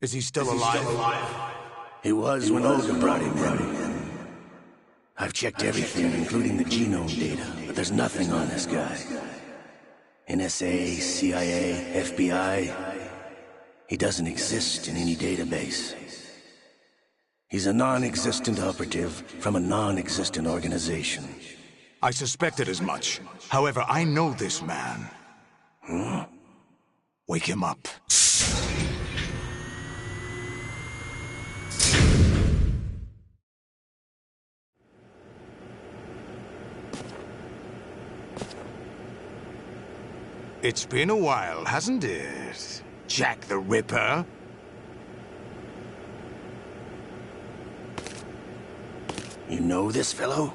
Is he still alive? He was when Olga brought him in. I've checked everything, including the genome data, but there's nothing on this guy. NSA, CIA, FBI. He doesn't exist in any database. He's a non-existent operative from a non-existent organization. I suspected as much. However, I know this man. Wake him up. It's been a while, hasn't it? Jack the Ripper? You know this fellow?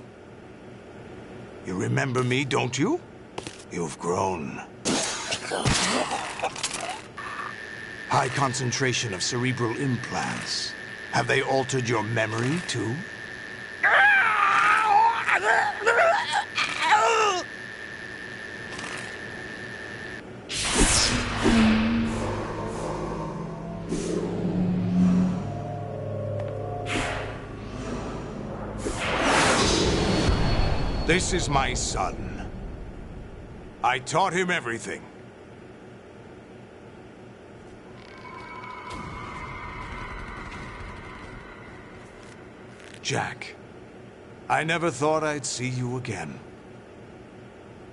You remember me, don't you? You've grown. High concentration of cerebral implants. Have they altered your memory, too? This is my son. I taught him everything. Jack, I never thought I'd see you again.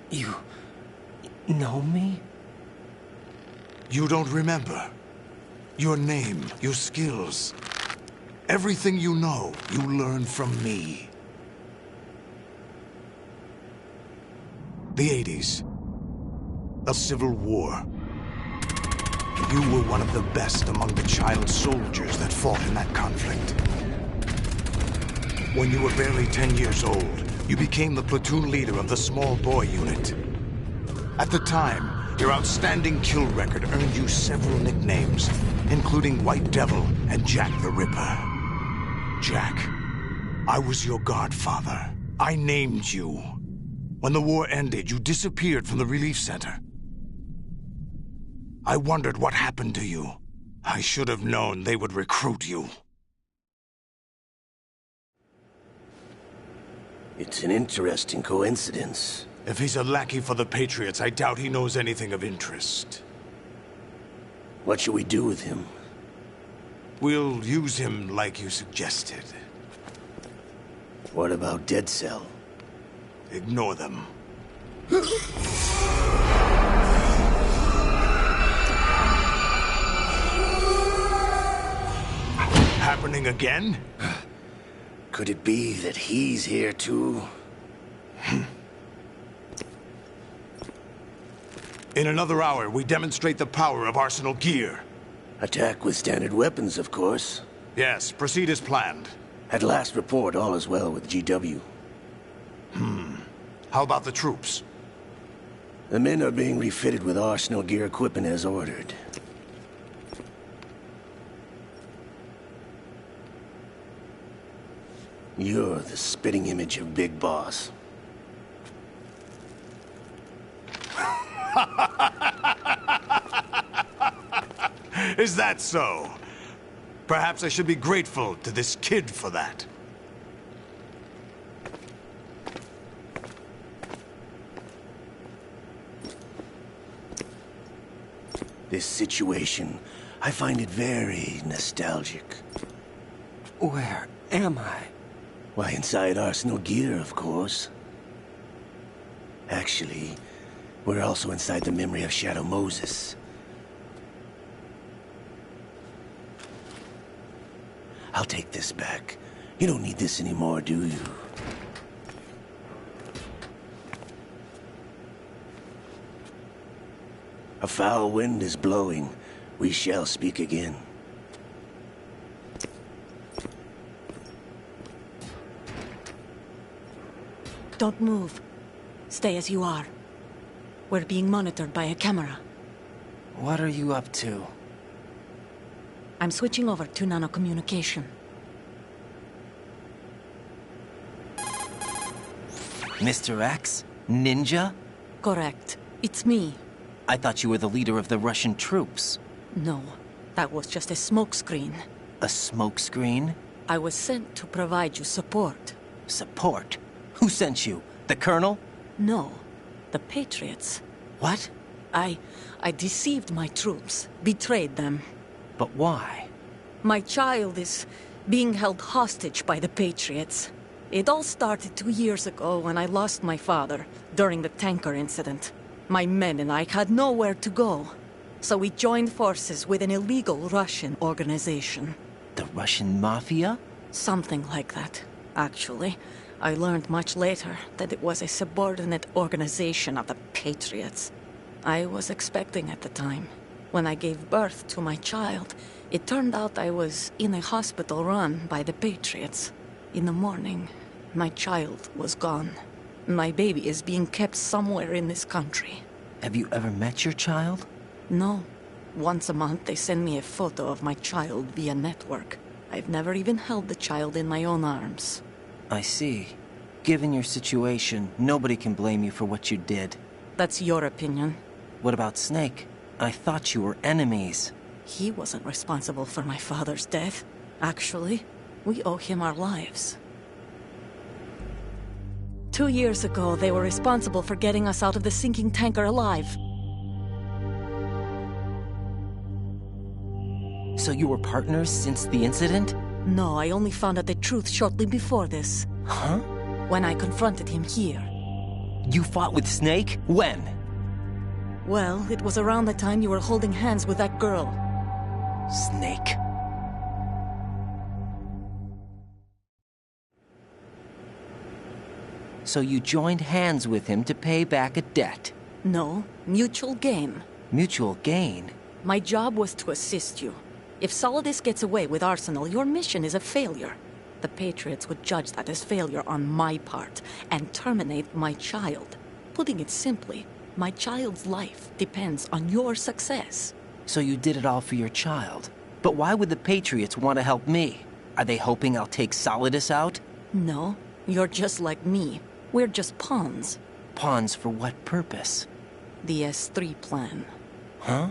You know me? You don't remember. Your name, your skills. Everything you know, you learned from me. The 80s. A civil war. You were one of the best among the child soldiers that fought in that conflict. When you were barely 10 years old, you became the platoon leader of the small boy unit. At the time, your outstanding kill record earned you several nicknames, including White Devil and Jack the Ripper. Jack, I was your godfather. I named you. When the war ended, you disappeared from the relief center. I wondered what happened to you. I should have known they would recruit you. It's an interesting coincidence. If he's a lackey for the Patriots, I doubt he knows anything of interest. What should we do with him? We'll use him like you suggested. What about Dead Cell? Ignore them. Happening again? Could it be that he's here too? In another hour, we demonstrate the power of Arsenal gear. Attack with standard weapons, of course. Yes, proceed as planned. At last report, all is well with GW. How about the troops? The men are being refitted with Arsenal gear equipment as ordered. You're the spitting image of Big Boss. Is that so? Perhaps I should be grateful to this kid for that. This situation, I find it very nostalgic. Where am I? Why, inside Arsenal gear, of course. Actually, we're also inside the memory of Shadow Moses. I'll take this back. You don't need this anymore, do you? A foul wind is blowing. We shall speak again. Don't move. Stay as you are. We're being monitored by a camera. What are you up to? I'm switching over to nanocommunication. Mr. X? Ninja? Correct. It's me. I thought you were the leader of the Russian troops. No. That was just a smokescreen. A smokescreen? I was sent to provide you support. Support? Who sent you? The Colonel? No, the Patriots. What? I deceived my troops, betrayed them. But why? My child is being held hostage by the Patriots. It all started 2 years ago when I lost my father during the tanker incident. My men and I had nowhere to go, so we joined forces with an illegal Russian organization. The Russian Mafia? Something like that, actually. I learned much later that it was a subordinate organization of the Patriots. I was expecting at the time. When I gave birth to my child, it turned out I was in a hospital run by the Patriots. In the morning, my child was gone. My baby is being kept somewhere in this country. Have you ever met your child? No. Once a month, they send me a photo of my child via network. I've never even held the child in my own arms. I see. Given your situation, nobody can blame you for what you did. That's your opinion. What about Snake? I thought you were enemies. He wasn't responsible for my father's death. Actually, we owe him our lives. 2 years ago, they were responsible for getting us out of the sinking tanker alive. So you were partners since the incident? No, I only found out the truth shortly before this. Huh? When I confronted him here. You fought with Snake? When? Well, it was around the time you were holding hands with that girl. Snake. So you joined hands with him to pay back a debt? No, mutual gain. Mutual gain? My job was to assist you. If Solidus gets away with Arsenal, your mission is a failure. The Patriots would judge that as failure on my part, and terminate my child. Putting it simply, my child's life depends on your success. So you did it all for your child. But why would the Patriots want to help me? Are they hoping I'll take Solidus out? No, you're just like me. We're just pawns. Pawns for what purpose? The S3 plan. Huh?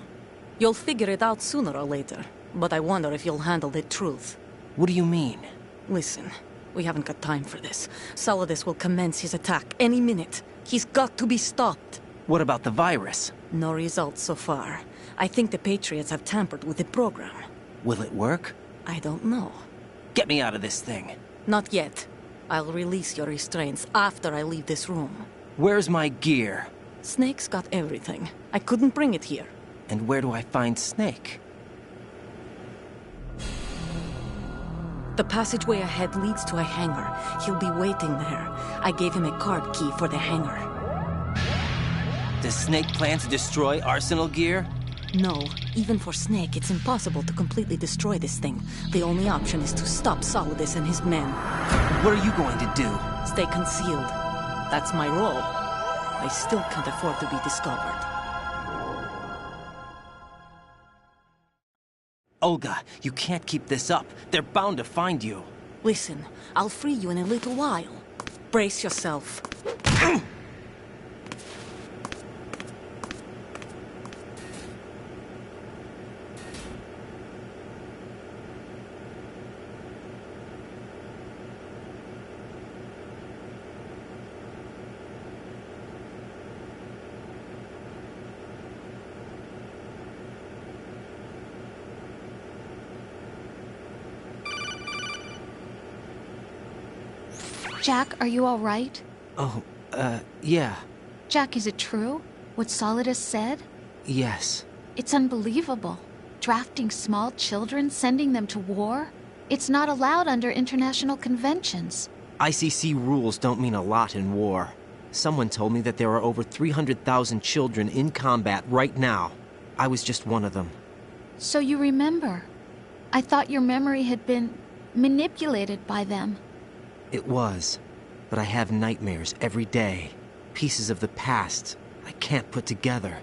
You'll figure it out sooner or later, but I wonder if you'll handle the truth. What do you mean? Listen, we haven't got time for this. Solidus will commence his attack any minute. He's got to be stopped. What about the virus? No results so far. I think the Patriots have tampered with the program. Will it work? I don't know. Get me out of this thing. Not yet. I'll release your restraints after I leave this room. Where's my gear? Snake's got everything. I couldn't bring it here. And where do I find Snake? The passageway ahead leads to a hangar. He'll be waiting there. I gave him a card key for the hangar. Does Snake plan to destroy Arsenal gear? No, even for Snake, it's impossible to completely destroy this thing. The only option is to stop Solidus and his men. What are you going to do? Stay concealed. That's my role. I still can't afford to be discovered. Olga, you can't keep this up. They're bound to find you. Listen, I'll free you in a little while. Brace yourself. Jack, are you all right? Oh, yeah. Jack, is it true? What Solidus said? Yes. It's unbelievable. Drafting small children, sending them to war? It's not allowed under international conventions. ICC rules don't mean a lot in war. Someone told me that there are over 300,000 children in combat right now. I was just one of them. So you remember. I thought your memory had been manipulated by them. It was. But I have nightmares every day. Pieces of the past I can't put together.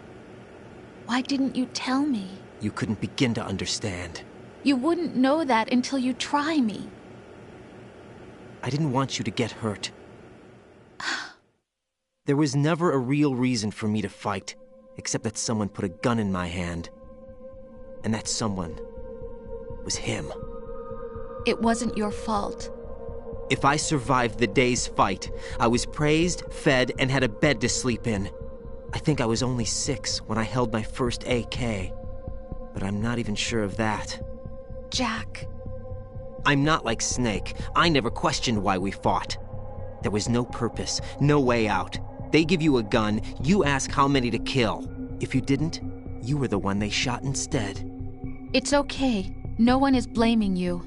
Why didn't you tell me? You couldn't begin to understand. You wouldn't know that until you try me. I didn't want you to get hurt. There was never a real reason for me to fight, except that someone put a gun in my hand. And that someone was him. It wasn't your fault. If I survived the day's fight, I was praised, fed, and had a bed to sleep in. I think I was only 6 when I held my first AK. But I'm not even sure of that. Jack. I'm not like Snake. I never questioned why we fought. There was no purpose, no way out. They give you a gun, you ask how many to kill. If you didn't, you were the one they shot instead. It's okay. No one is blaming you.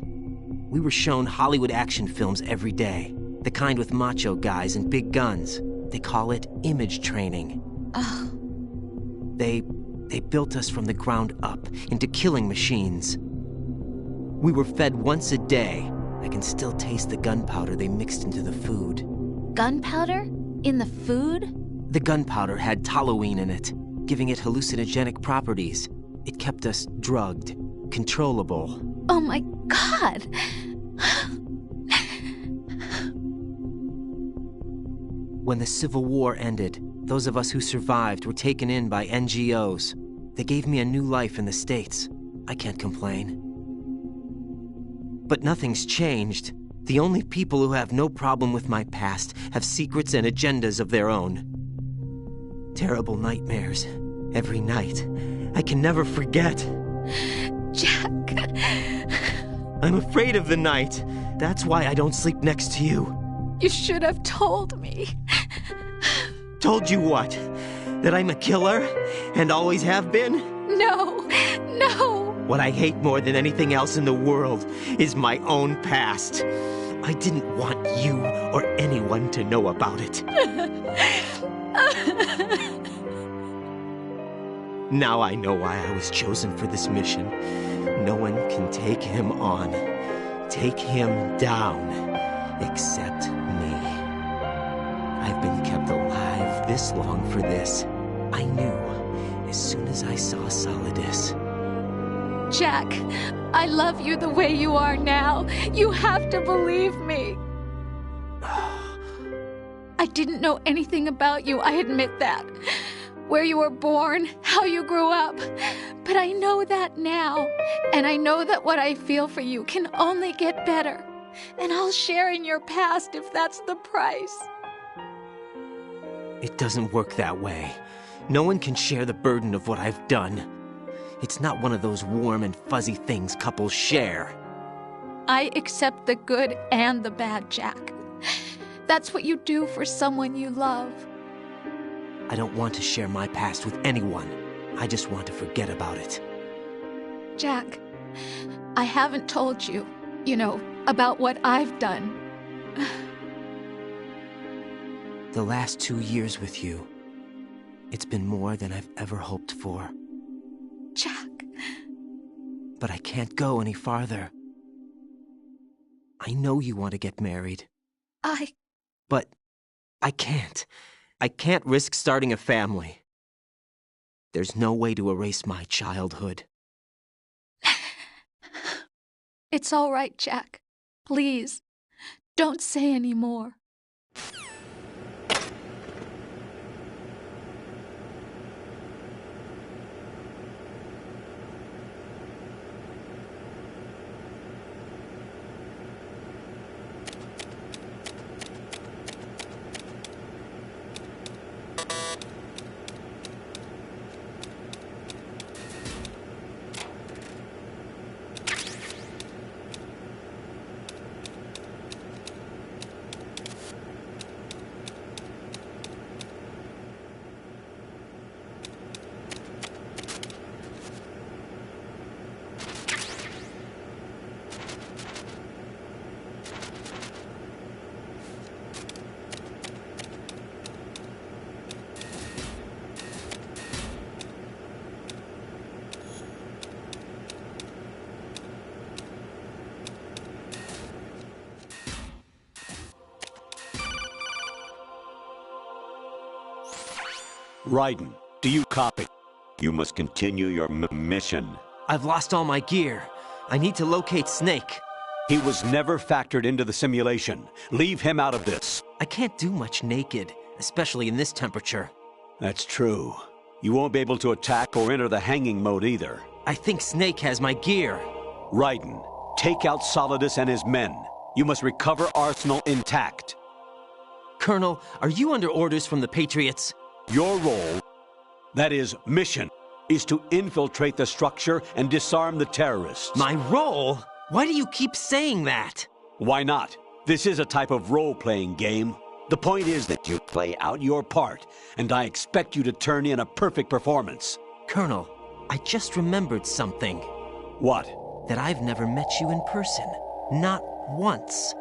We were shown Hollywood action films every day. The kind with macho guys and big guns. They call it image training. Ugh. They built us from the ground up into killing machines. We were fed once a day. I can still taste the gunpowder they mixed into the food. Gunpowder? In the food? The gunpowder had toluene in it, giving it hallucinogenic properties. It kept us drugged, controllable. Oh my God! When the Civil War ended, those of us who survived were taken in by NGOs. They gave me a new life in the States. I can't complain. But nothing's changed. The only people who have no problem with my past have secrets and agendas of their own. Terrible nightmares. Every night. I can never forget. Jack. I'm afraid of the night. That's why I don't sleep next to you. You should have told me. Told you what? That I'm a killer? And always have been? No. No. What I hate more than anything else in the world is my own past. I didn't want you or anyone to know about it. Now I know why I was chosen for this mission. No one can take him on, take him down, except me. I've been kept alive this long for this. I knew as soon as I saw Solidus. Jack, I love you the way you are now. You have to believe me. I didn't know anything about you, I admit that. Where you were born, how you grew up. But I know that now. And I know that what I feel for you can only get better. And I'll share in your past if that's the price. It doesn't work that way. No one can share the burden of what I've done. It's not one of those warm and fuzzy things couples share. I accept the good and the bad, Jack. That's what you do for someone you love. I don't want to share my past with anyone. I just want to forget about it. Jack, I haven't told you, about what I've done. The last 2 years with you, it's been more than I've ever hoped for. Jack. But I can't go any farther. I know you want to get married. But I can't. I can't risk starting a family. There's no way to erase my childhood. It's all right, Jack. Please, don't say any more. Raiden, do you copy? You must continue your mission. I've lost all my gear. I need to locate Snake. He was never factored into the simulation. Leave him out of this. I can't do much naked, especially in this temperature. That's true. You won't be able to attack or enter the hanging mode either. I think Snake has my gear. Raiden, take out Solidus and his men. You must recover Arsenal intact. Colonel, are you under orders from the Patriots? Your role, that is, mission, is to infiltrate the structure and disarm the terrorists. My role? Why do you keep saying that? Why not? This is a type of role-playing game. The point is that you play out your part, and I expect you to turn in a perfect performance. Colonel, I just remembered something. What? That I've never met you in person. Not once.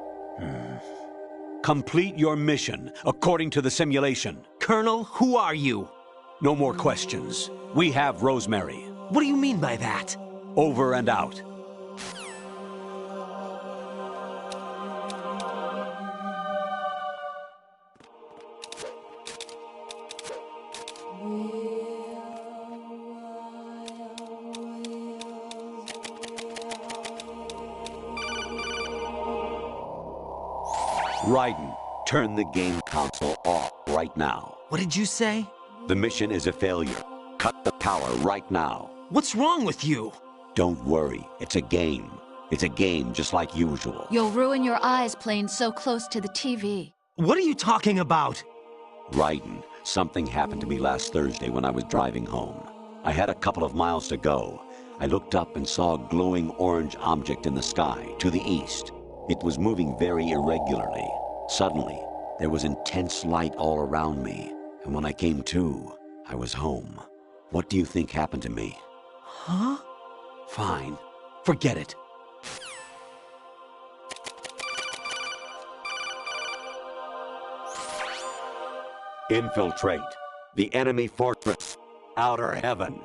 Complete your mission, according to the simulation. Colonel, who are you? No more questions. We have Rosemary. What do you mean by that? Over and out. Raiden, turn the game console off right now. What did you say? The mission is a failure. Cut the power right now. What's wrong with you? Don't worry, it's a game. It's a game just like usual. You'll ruin your eyes playing so close to the TV. What are you talking about? Raiden, something happened to me last Thursday when I was driving home. I had a couple of miles to go. I looked up and saw a glowing orange object in the sky to the east. It was moving very irregularly. Suddenly, there was intense light all around me, and when I came to, I was home. What do you think happened to me? Huh? Fine. Forget it. Infiltrate the enemy fortress, Outer Heaven.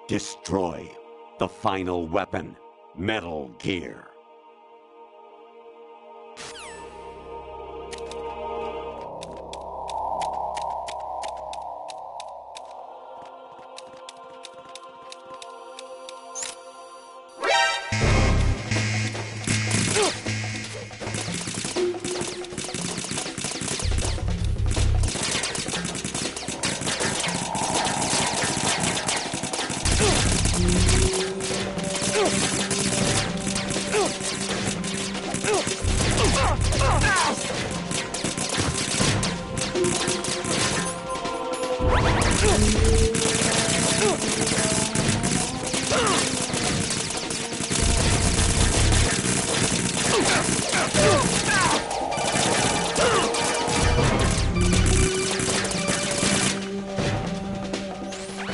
Destroy the final weapon, Metal Gear.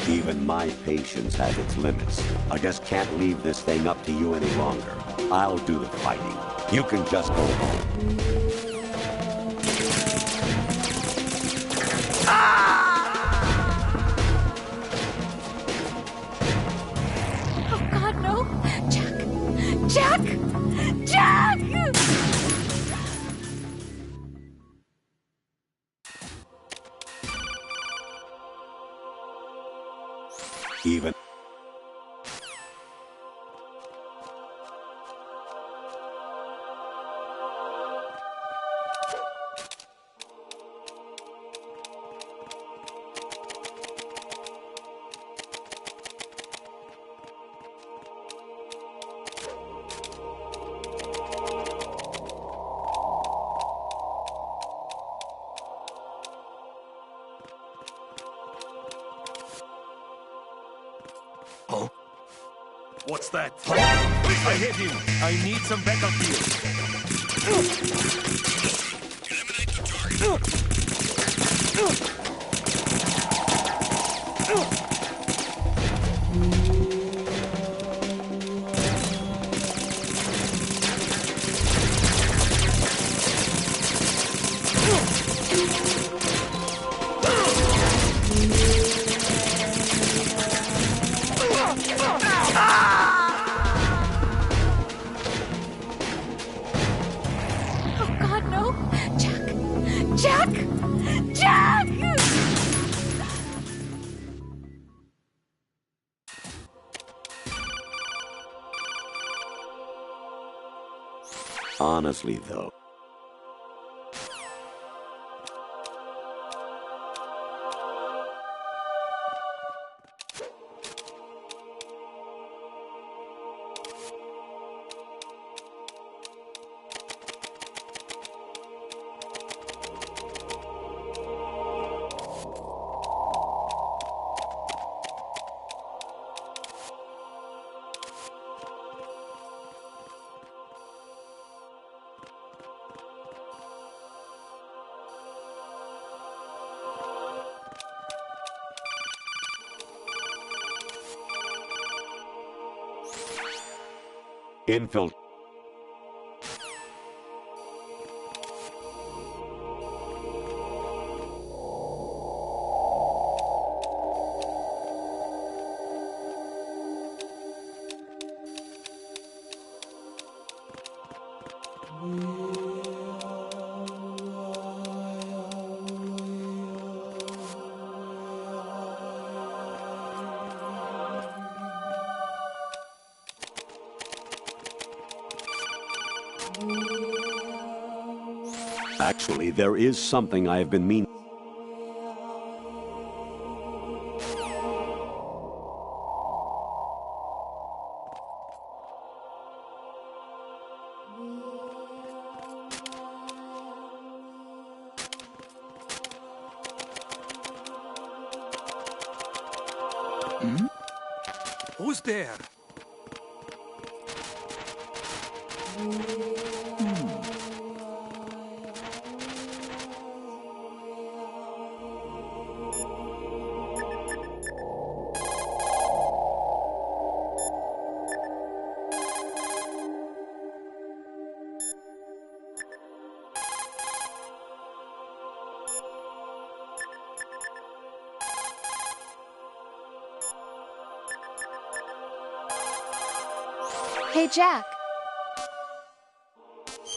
Even my patience has its limits. I just can't leave this thing up to you any longer. I'll do the fighting. You can just go home. Oh, God, no. Jack! Jack! Jack! Even... Oh? What's that? I hit him. I need some backup Oh, God, no. Jack! Jack! Jack! Honestly, though, Infill. Actually, there is something I have been meaning. Who's there? Hey, Jack.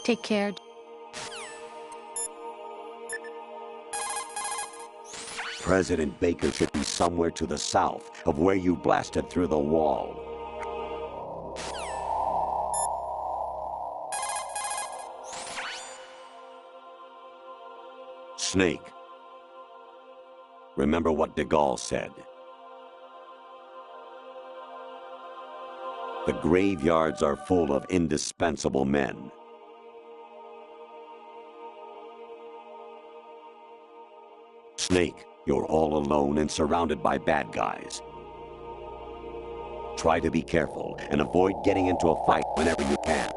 Take care. President Baker should be somewhere to the south of where you blasted through the wall. Snake. Remember what de Gaulle said. The graveyards are full of indispensable men. Snake, you're all alone and surrounded by bad guys. Try to be careful and avoid getting into a fight whenever you can.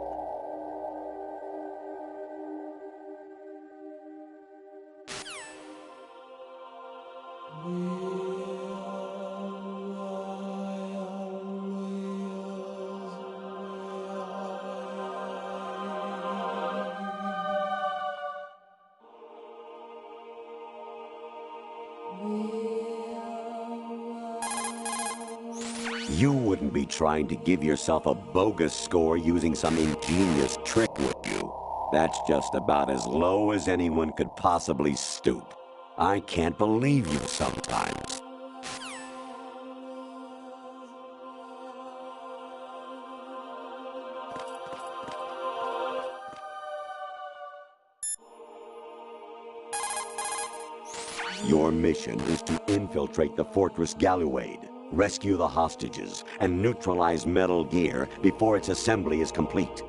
You wouldn't be trying to give yourself a bogus score using some ingenious trick, would you? That's just about as low as anyone could possibly stoop. I can't believe you sometimes. Your mission is to infiltrate the Fortress Galuade, rescue the hostages, and neutralize Metal Gear before its assembly is complete.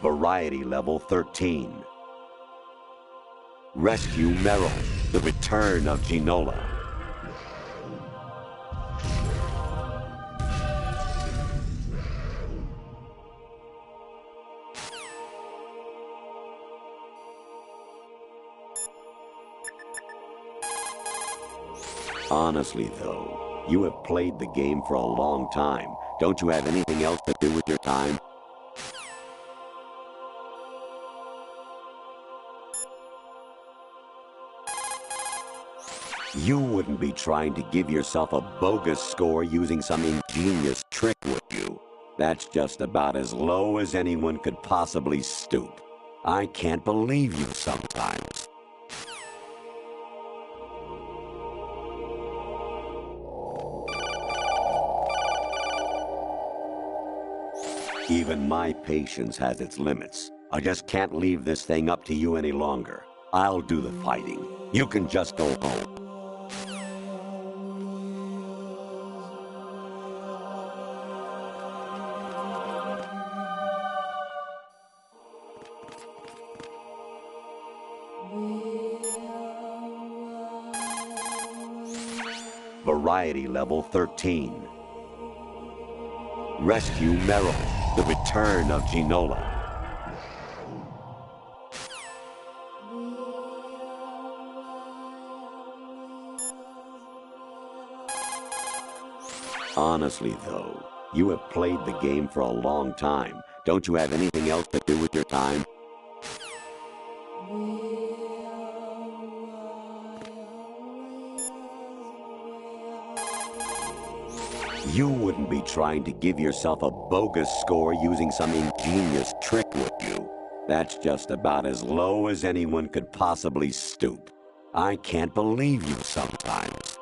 Variety level 13. Rescue Meryl, the return of Ginola. Honestly, though, you have played the game for a long time. Don't you have anything else to do with your time? You wouldn't be trying to give yourself a bogus score using some ingenious trick, would you? That's just about as low as anyone could possibly stoop. I can't believe you sometimes. Even my patience has its limits. I just can't leave this thing up to you any longer. I'll do the fighting. You can just go home. Variety level 13. Rescue Meryl, the return of Ginola. Honestly, though, you have played the game for a long time. Don't you have anything else to do with your time? You wouldn't be trying to give yourself a bogus score using some ingenious trick, would you? That's just about as low as anyone could possibly stoop. I can't believe you sometimes.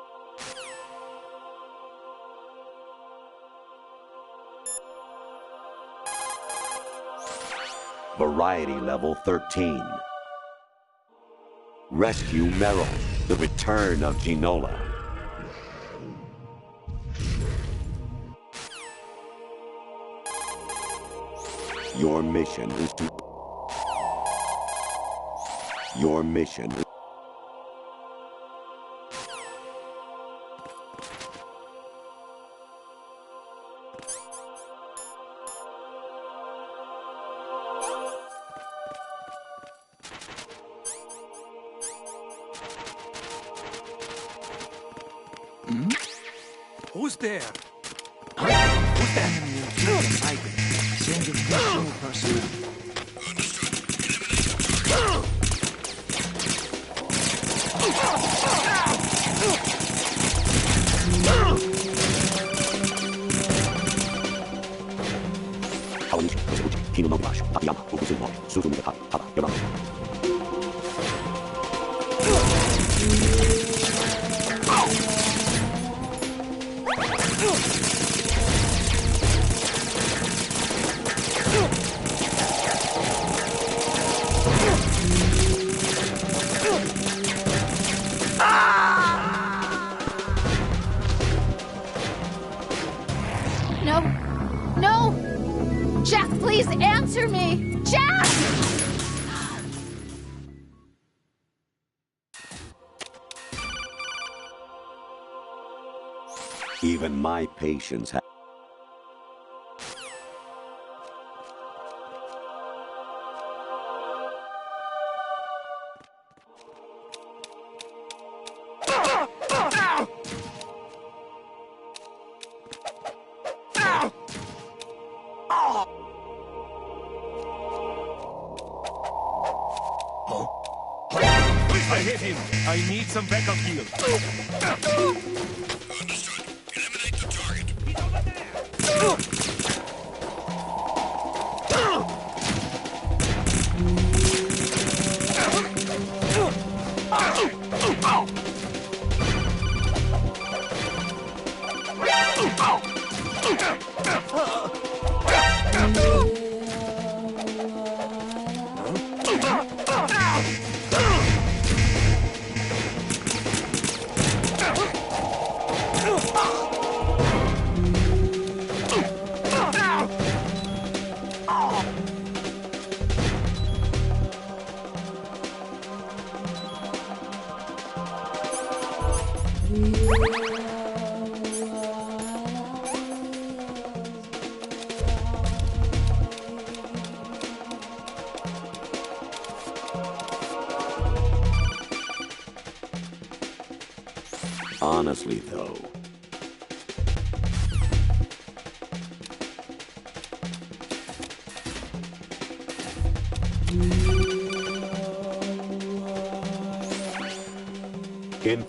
Variety level 13. Rescue Meryl, the return of Ginola. Your mission is to... Your mission is... Who's there? Who's that? Send additional personnel. No! No! Jack, please answer me! Jack! Even my patience has... I hit him. I need some backup heal. Understood. Eliminate the target. He's over there. Honestly, though... In...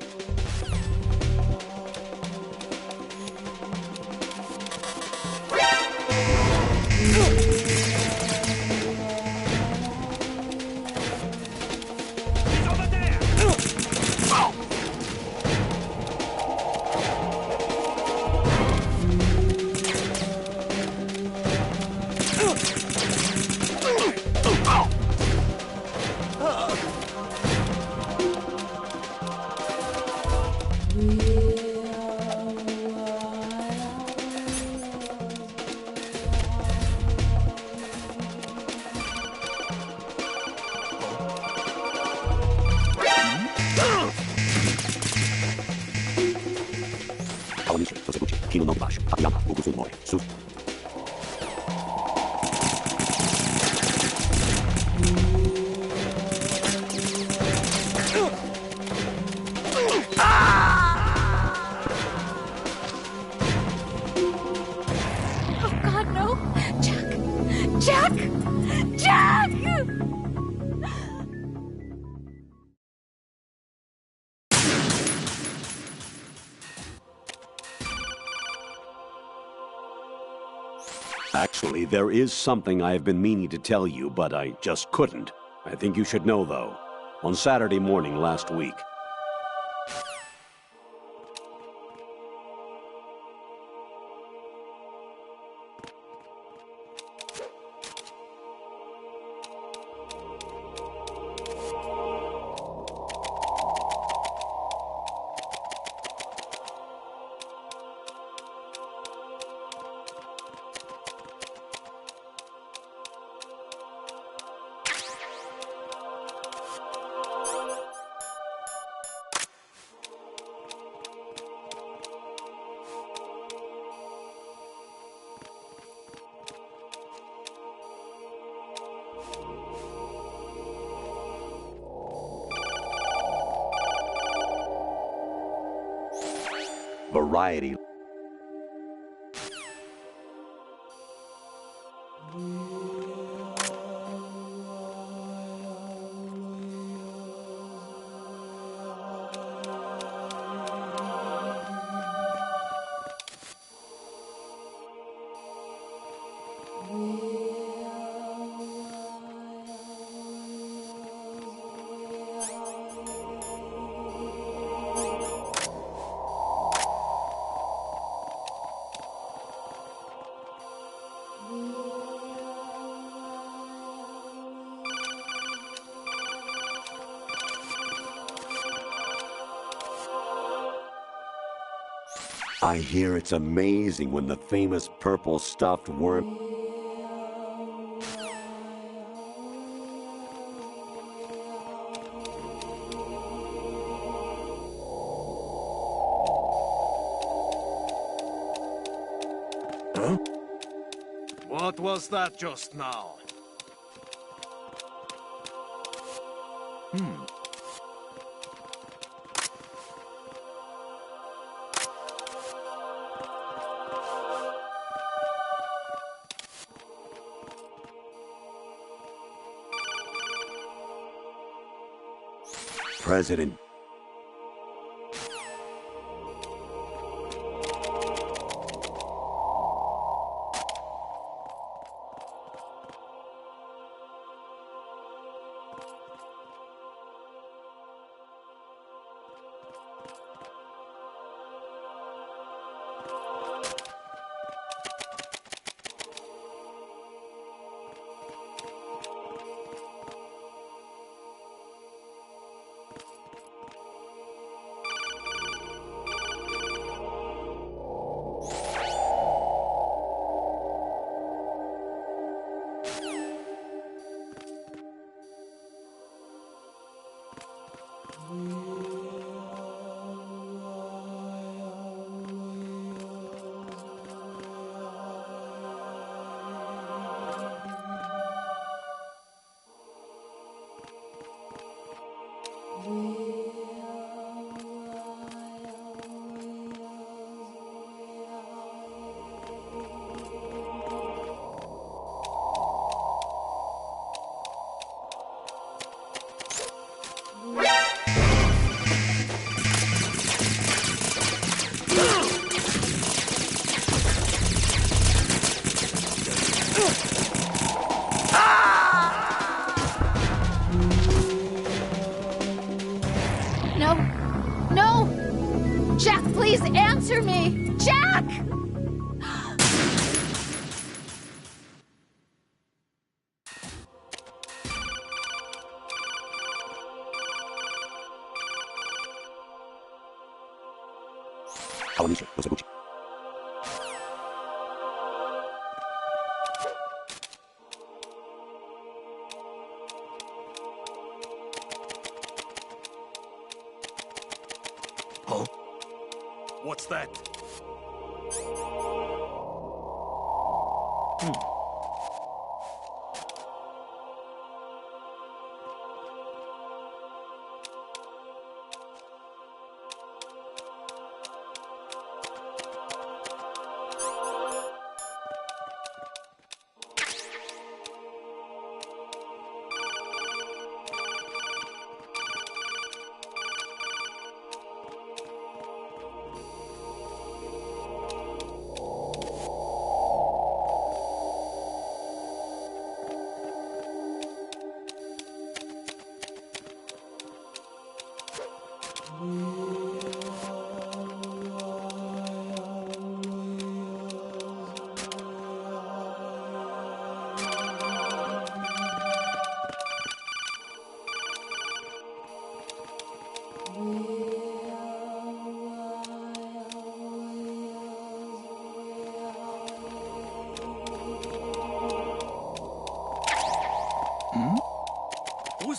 He's over there. Actually, there is something I have been meaning to tell you, but I just couldn't. I think you should know, though. On Saturday morning last week, Variety. I hear it's amazing when the famous purple stuffed worm... Huh? What was that just now? President... No! No! Jack, please answer me! Jack! Kawanishi, Yoseguchi. Huh? What's that?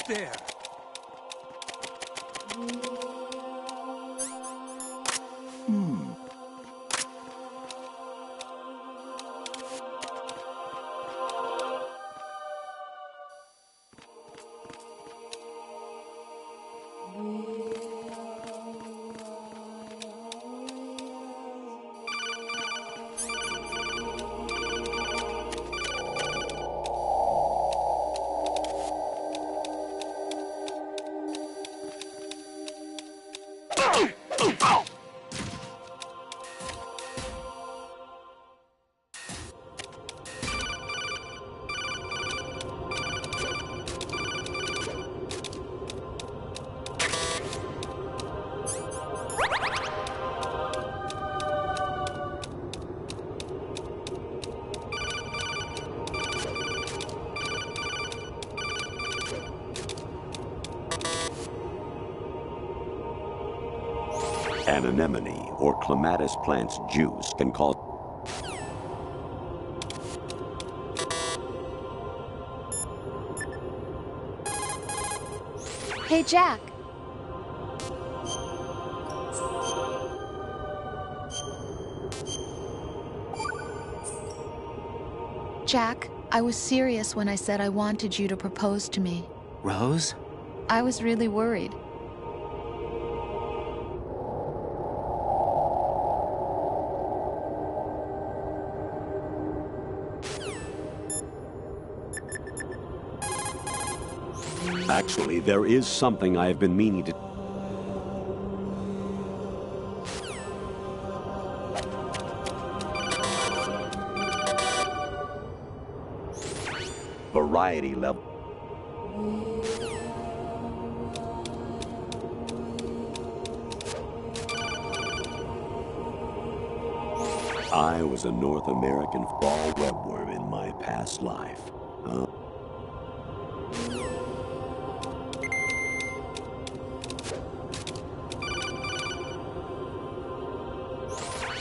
there? An anemone or clematis plant's juice can cause... Hey, Jack. Jack, I was serious when I said I wanted you to propose to me. Rose? I was really worried. Actually, there is something I have been meaning to... Variety level. I was a North American fall webworm in my past life.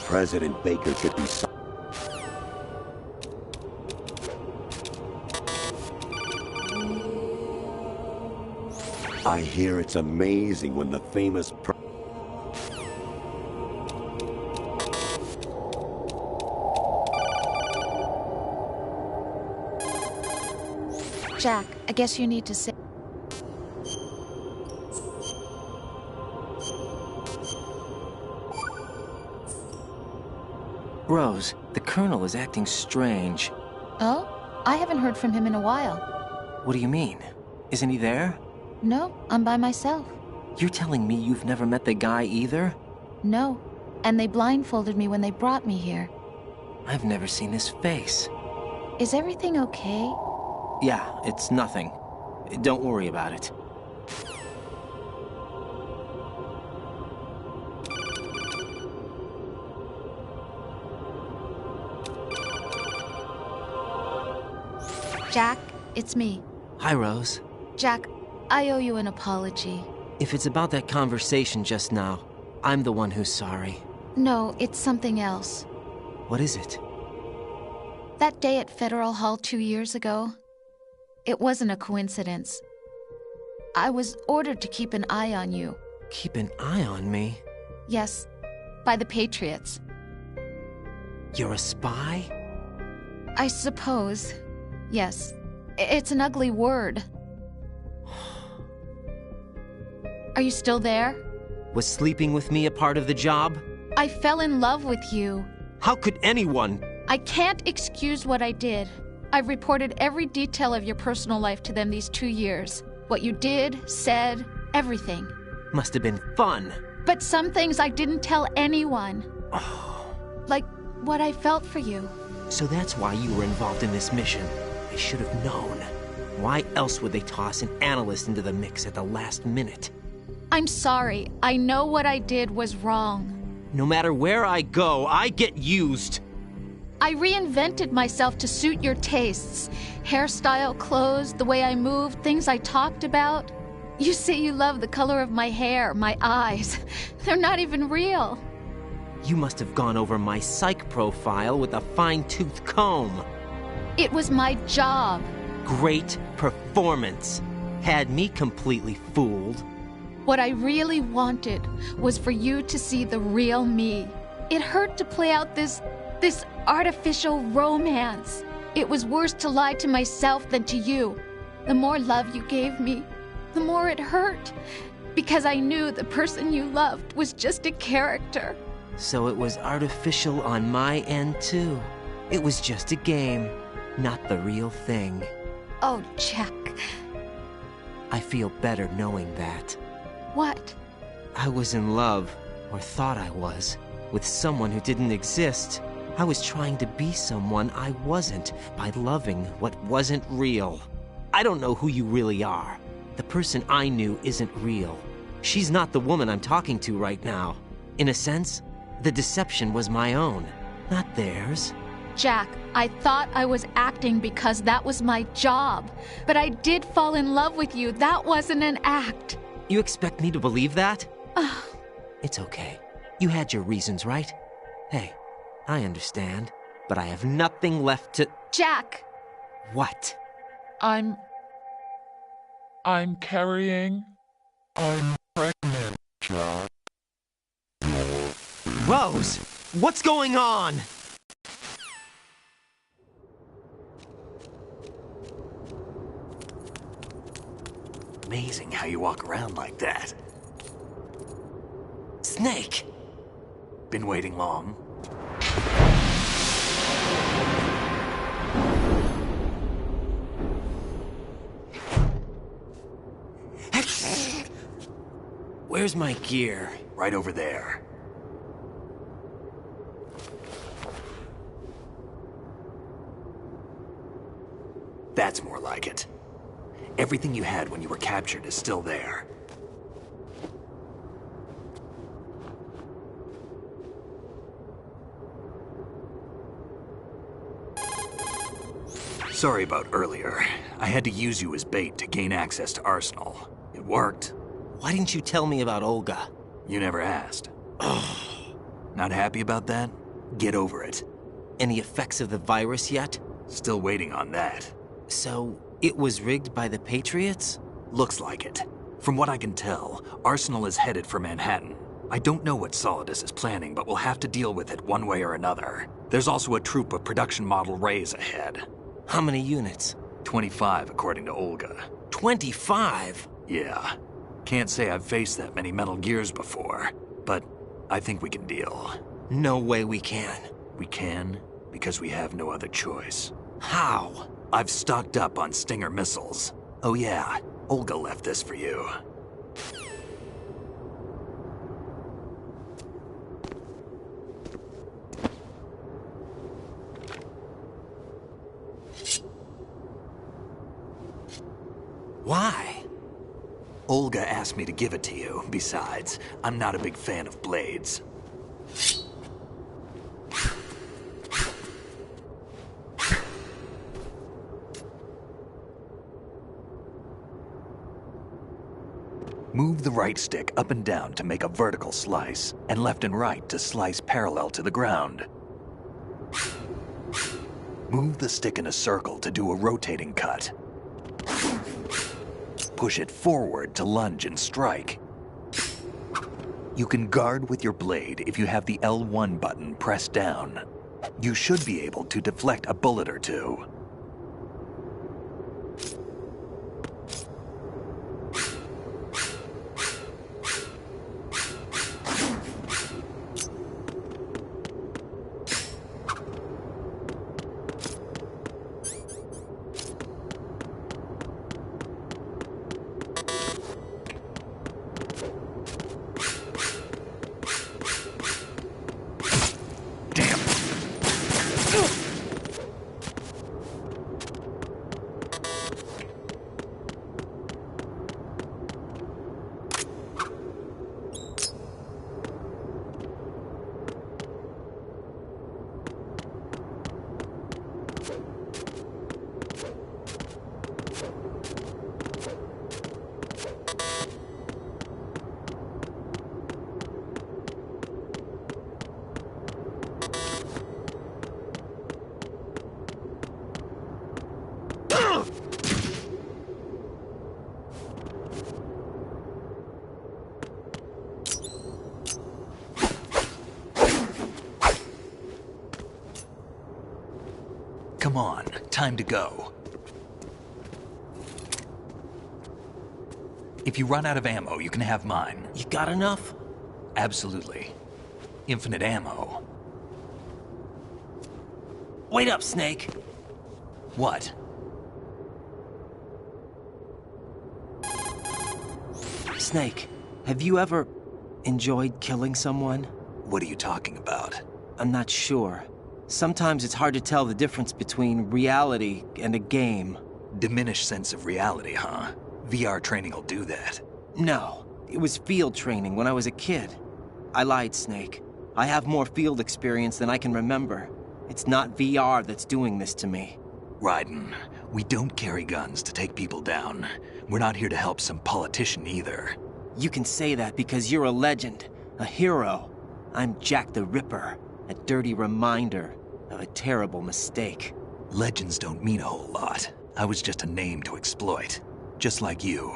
President Baker should be... I hear it's amazing when the famous... Jack, I guess you need to say... Rose, the Colonel is acting strange. Oh? I haven't heard from him in a while. What do you mean? Isn't he there? No, I'm by myself. You're telling me you've never met the guy either? No, and they blindfolded me when they brought me here. I've never seen his face. Is everything okay? Yeah, it's nothing. Don't worry about it. Jack, it's me. Hi, Rose. Jack, I owe you an apology. If it's about that conversation just now, I'm the one who's sorry. No, it's something else. What is it? That day at Federal Hall 2 years ago, it wasn't a coincidence. I was ordered to keep an eye on you. Keep an eye on me? Yes, by the Patriots. You're a spy? I suppose. Yes. It's an ugly word. Are you still there? Was sleeping with me a part of the job? I fell in love with you. How could anyone? I can't excuse what I did. I've reported every detail of your personal life to them these 2 years. What you did, said, everything. Must have been fun. But some things I didn't tell anyone. Like what I felt for you. So that's why you were involved in this mission. I should have known. Why else would they toss an analyst into the mix at the last minute? I'm sorry. I know what I did was wrong. No matter where I go, I get used. I reinvented myself to suit your tastes. Hairstyle, clothes, the way I moved, things I talked about. You say you love the color of my hair, my eyes. They're not even real. You must have gone over my psych profile with a fine-tooth comb. It was my job. Great performance. Had me completely fooled. What I really wanted was for you to see the real me. It hurt to play out this artificial romance. It was worse to lie to myself than to you. The more love you gave me, the more it hurt. Because I knew the person you loved was just a character. So it was artificial on my end, too. It was just a game, not the real thing. Oh, Jack. I feel better knowing that. What? I was in love, or thought I was, with someone who didn't exist. I was trying to be someone I wasn't by loving what wasn't real. I don't know who you really are. The person I knew isn't real. She's not the woman I'm talking to right now. In a sense, the deception was my own, not theirs. Jack, I thought I was acting because that was my job. But I did fall in love with you. That wasn't an act. You expect me to believe that? It's okay. You had your reasons, right? Hey, I understand. But I have nothing left to... Jack! What? I'm carrying... I'm pregnant, Jack. Rose! What's going on? Amazing how you walk around like that. Snake! Been waiting long? Where's my gear? Right over there. That's more like it. Everything you had when you were captured is still there. Sorry about earlier. I had to use you as bait to gain access to Arsenal. It worked. Why didn't you tell me about Olga? You never asked. Not happy about that? Get over it. Any effects of the virus yet? Still waiting on that. So, it was rigged by the Patriots? Looks like it. From what I can tell, Arsenal is headed for Manhattan. I don't know what Solidus is planning, but we'll have to deal with it one way or another. There's also a troop of production model Rays ahead. How many units? 25, according to Olga. 25? Yeah. Can't say I've faced that many Metal Gears before, but I think we can deal. No way we can. We can, because we have no other choice. How? I've stocked up on Stinger missiles. Oh yeah, Olga left this for you. Why? Olga asked me to give it to you. Besides, I'm not a big fan of blades. Move the right stick up and down to make a vertical slice, and left and right to slice parallel to the ground. Move the stick in a circle to do a rotating cut. Push it forward to lunge and strike. You can guard with your blade if you have the L1 button pressed down. You should be able to deflect a bullet or two. Come on, time to go. If you run out of ammo, you can have mine. You got enough? Absolutely. Infinite ammo. Wait up, Snake. What? Snake, have you ever enjoyed killing someone? What are you talking about? I'm not sure. Sometimes it's hard to tell the difference between reality and a game. Diminished sense of reality, huh? VR training will do that. No, it was field training when I was a kid. I lied, Snake. I have more field experience than I can remember. It's not VR that's doing this to me. Raiden, we don't carry guns to take people down. We're not here to help some politician either. You can say that because you're a legend, a hero. I'm Jack the Ripper, a dirty reminder of a terrible mistake. Legends don't mean a whole lot. I was just a name to exploit. Just like you.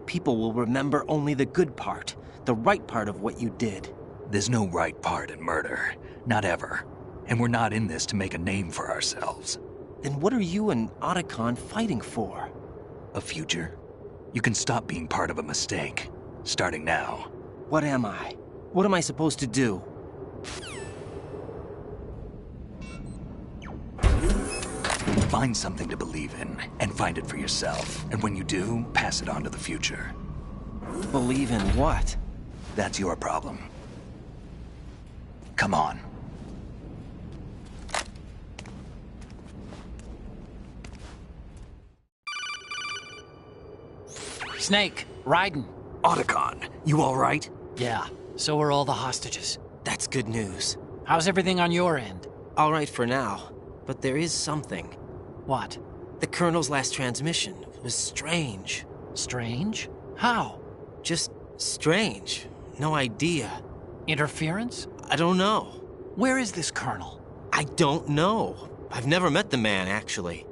People will remember only the good part, the right part of what you did. There's no right part in murder. Not ever. And we're not in this to make a name for ourselves. Then what are you and Otacon fighting for? A future? You can stop being part of a mistake. Starting now. What am I? What am I supposed to do? Find something to believe in, and find it for yourself. And when you do, pass it on to the future. Believe in what? That's your problem. Come on. Snake, Raiden. Otacon, you all right? Yeah, so are all the hostages. That's good news. How's everything on your end? All right for now, but there is something. What? The Colonel's last transmission was strange. Strange? How? Just strange. No idea. Interference? I don't know. Where is this Colonel? I don't know. I've never met the man, actually.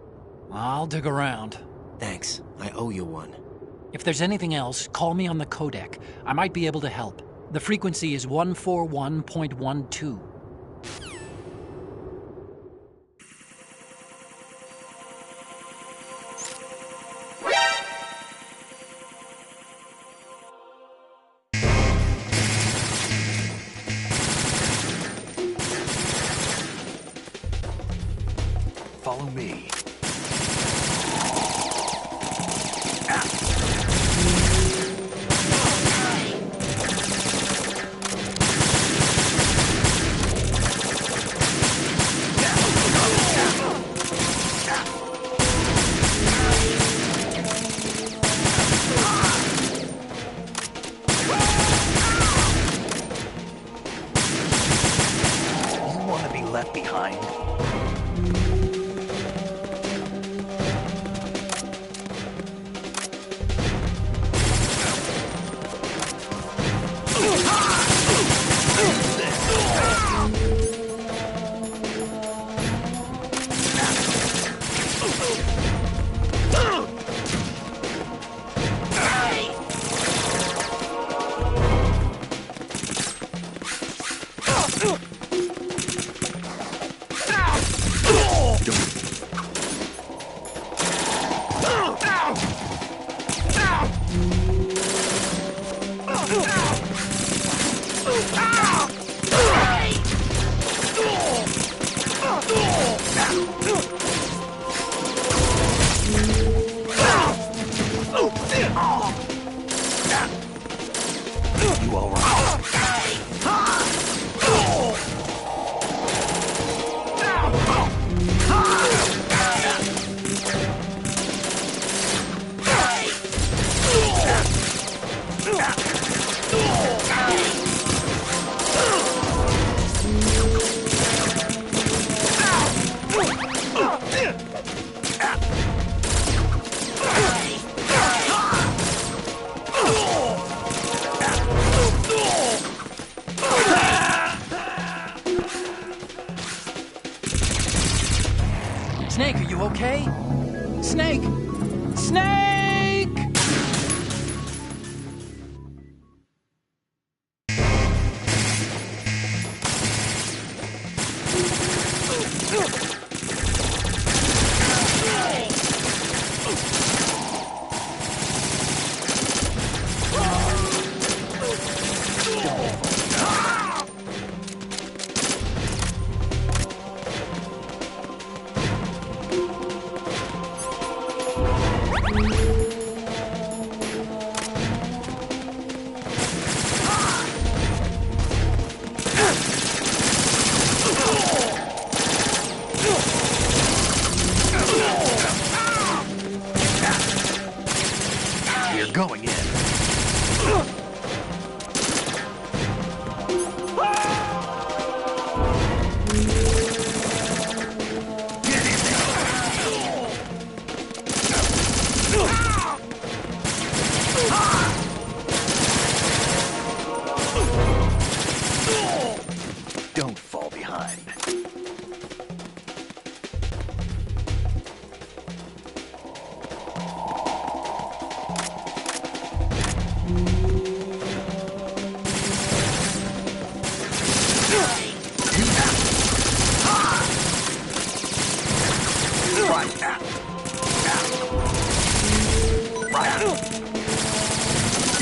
I'll dig around. Thanks. I owe you one. If there's anything else, call me on the codec. I might be able to help. The frequency is 141.12. Follow me. You want to be left behind? You all right? Snake, are you okay? Snake! Snake!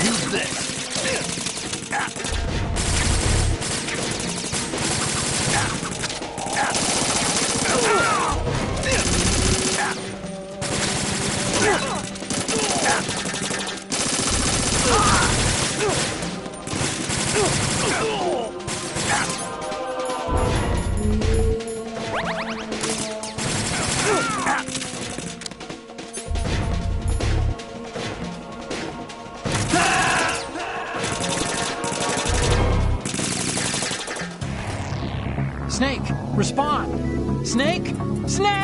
Use this. Snake, respond! Snake! Snake!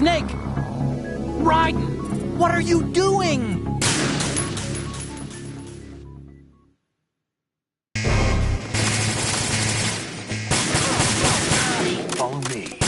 Snake! Raiden! What are you doing? Follow me.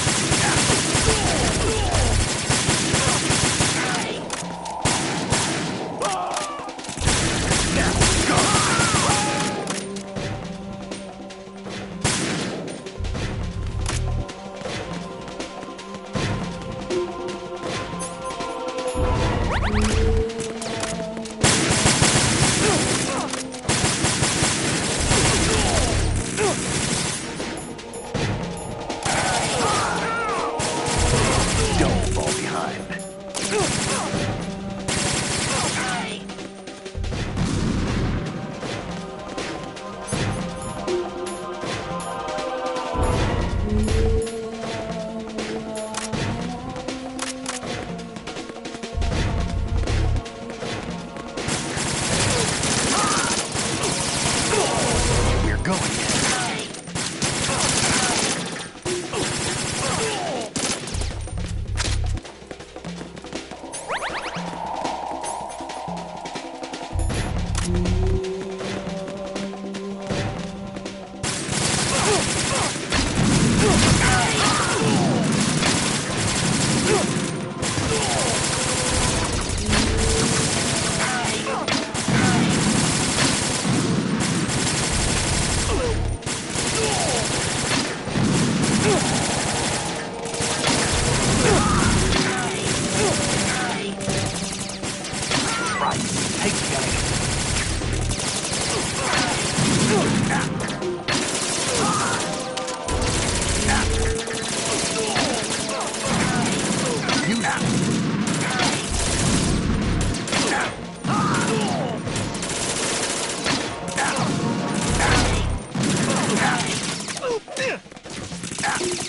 Push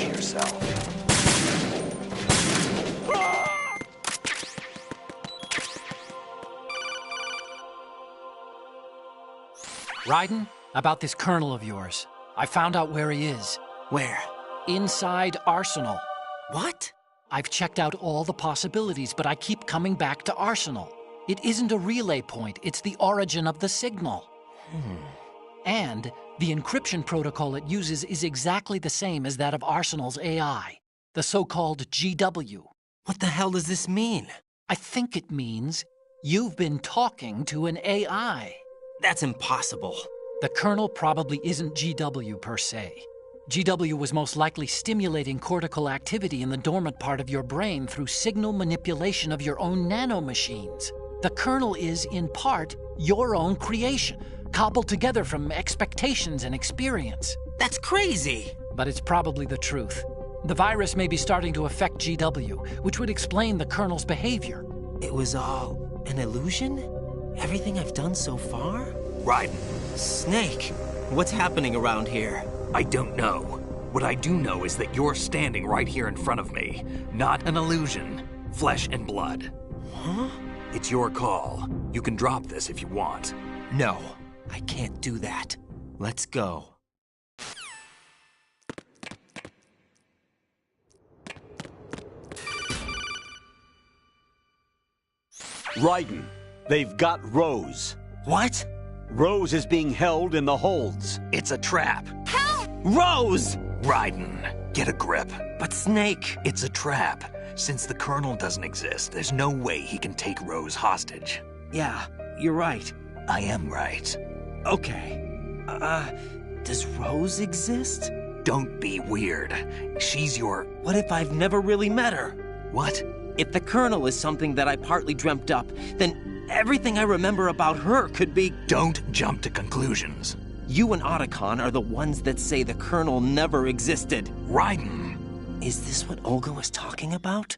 yourself. Raiden, about this colonel of yours. I found out where he is. Where? Inside Arsenal. What? I've checked out all the possibilities, but I keep coming back to Arsenal. It isn't a relay point, it's the origin of the signal. And the encryption protocol it uses is exactly the same as that of Arsenal's AI, the so-called GW. What the hell does this mean? I think it means you've been talking to an AI. That's impossible. The kernel probably isn't GW per se. GW was most likely stimulating cortical activity in the dormant part of your brain through signal manipulation of your own nanomachines. The kernel is, in part, your own creation, cobbled together from expectations and experience. That's crazy! But it's probably the truth. The virus may be starting to affect GW, which would explain the kernel's behavior. It was all an illusion? Everything I've done so far? Raiden. Snake, what's happening around here? I don't know. What I do know is that you're standing right here in front of me. Not an illusion. Flesh and blood. Huh? It's your call. You can drop this if you want. No, I can't do that. Let's go. Raiden, they've got Rose. What? Rose is being held in the holds. It's a trap. Help! Rose! Raiden, get a grip. But Snake... It's a trap. Since the Colonel doesn't exist, there's no way he can take Rose hostage. Yeah, you're right. I am right. Okay. Does Rose exist? Don't be weird. She's your... What if I've never really met her? What? If the Colonel is something that I partly dreamt up, then everything I remember about her could be... Don't jump to conclusions. You and Otacon are the ones that say the Colonel never existed. Raiden! Is this what Olga was talking about?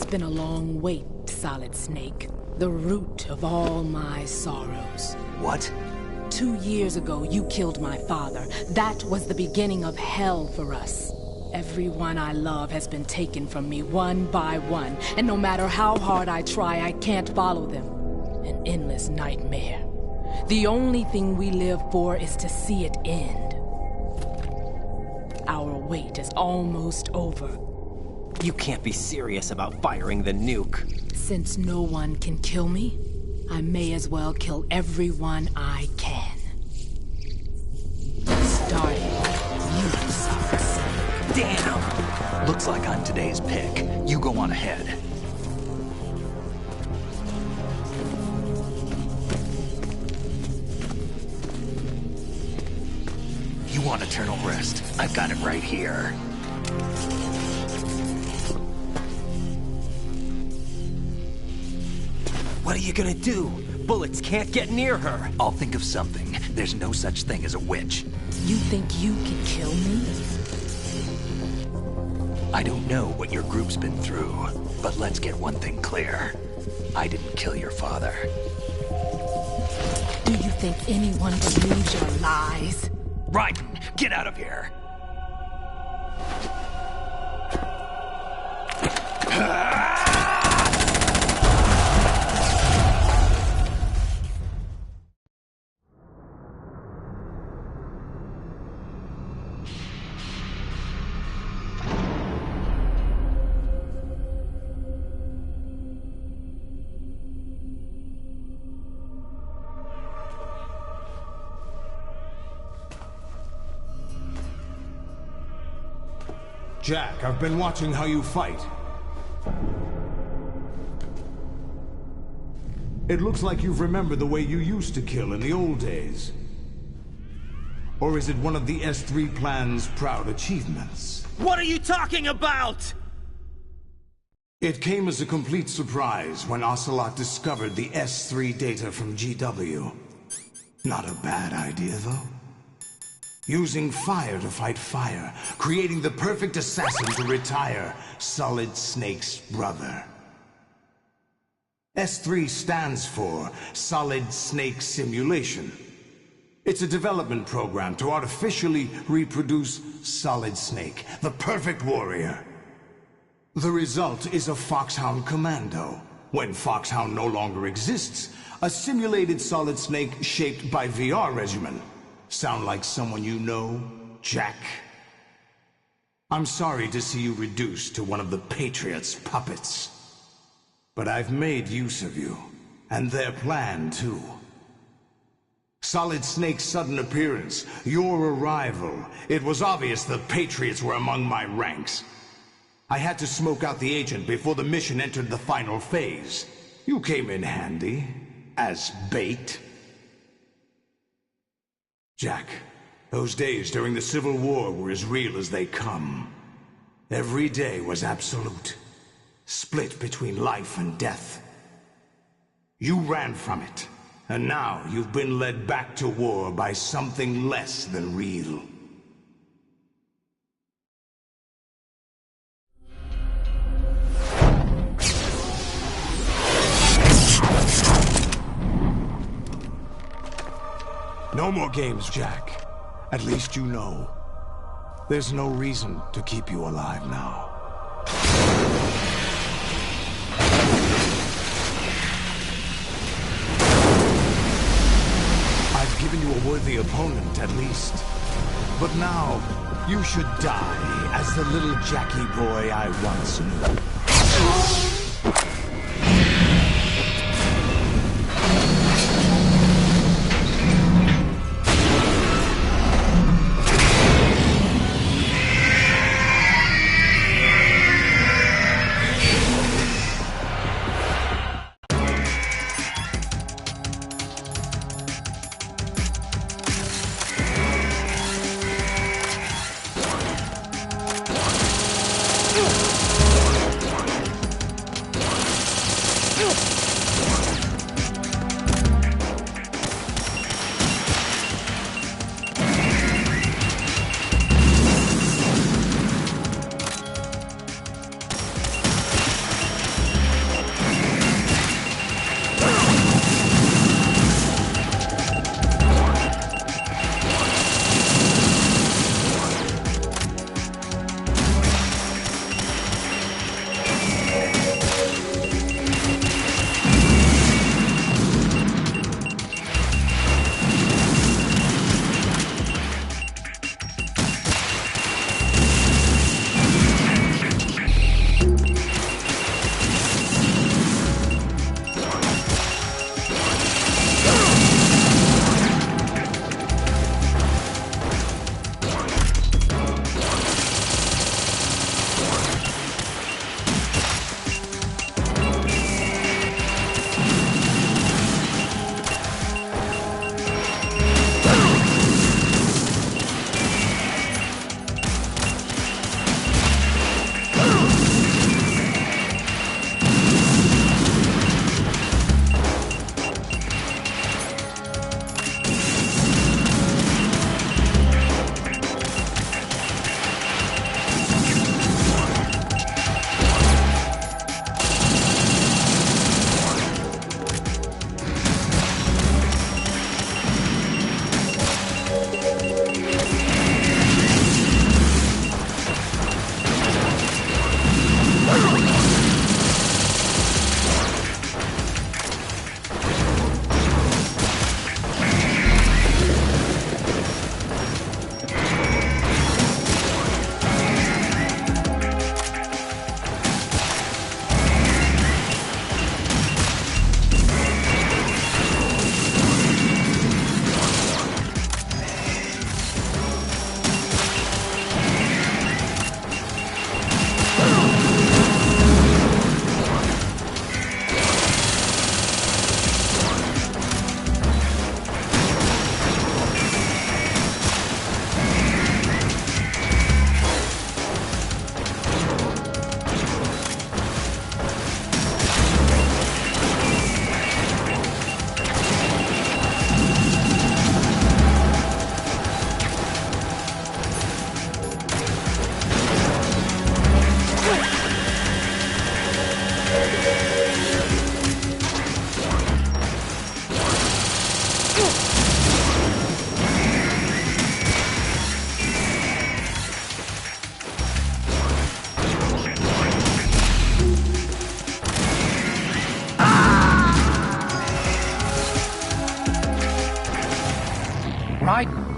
been a long wait, Solid Snake. The root of all my sorrows. What? 2 years ago, you killed my father. That was the beginning of hell for us. Everyone I love has been taken from me one by one, and no matter how hard I try, I can't follow them. An endless nightmare. The only thing we live for is to see it end. Our wait is almost over. You can't be serious about firing the nuke. Since no one can kill me, I may as well kill everyone I can. Starting with you, Solid Snake. Damn! Looks like I'm today's pick. You go on ahead. You want eternal rest? I've got it right here. What are you gonna do? Bullets can't get near her. I'll think of something. There's no such thing as a witch. You think you can kill me? I don't know what your group's been through, but let's get one thing clear. I didn't kill your father. Do you think anyone believes your lies? Raiden, get out of here! Jack, I've been watching how you fight. It looks like you've remembered the way you used to kill in the old days. Or is it one of the S3 plan's proud achievements? What are you talking about? It came as a complete surprise when Ocelot discovered the S3 data from GW. Not a bad idea, though. Using fire to fight fire, creating the perfect assassin to retire Solid Snake's brother. S3 stands for Solid Snake Simulation. It's a development program to artificially reproduce Solid Snake, the perfect warrior. The result is a Foxhound Commando. When Foxhound no longer exists, a simulated Solid Snake shaped by VR regimen. Sound like someone you know, Jack? I'm sorry to see you reduced to one of the Patriots' puppets. But I've made use of you, and their plan too. Solid Snake's sudden appearance, your arrival, it was obvious the Patriots were among my ranks. I had to smoke out the agent before the mission entered the final phase. You came in handy, as bait. Jack, those days during the Civil War were as real as they come. Every day was absolute, split between life and death. You ran from it, and now you've been led back to war by something less than real. No more games, Jack. At least you know. There's no reason to keep you alive now. I've given you a worthy opponent, at least. But now, you should die as the little Jackie boy I once knew.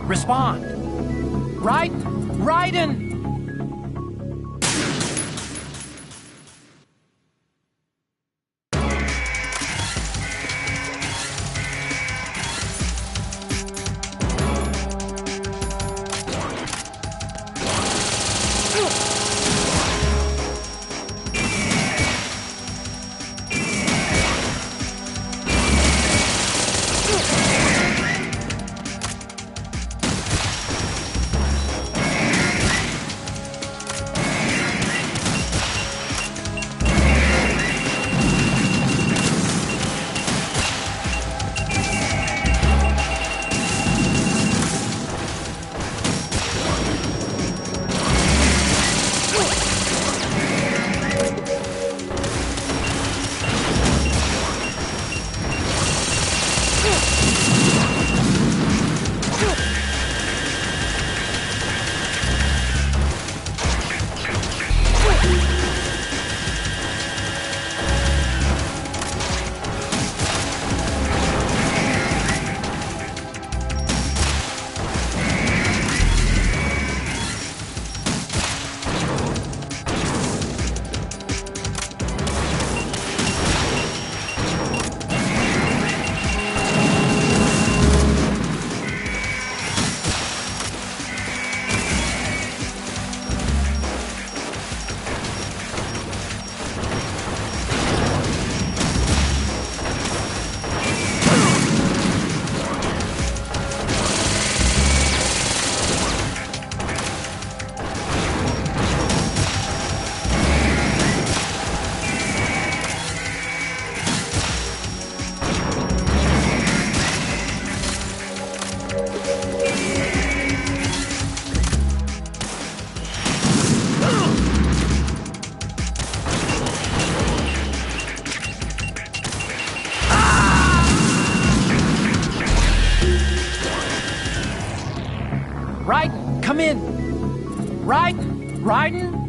Respond. Raiden! Raiden, come in! Raiden! Raiden?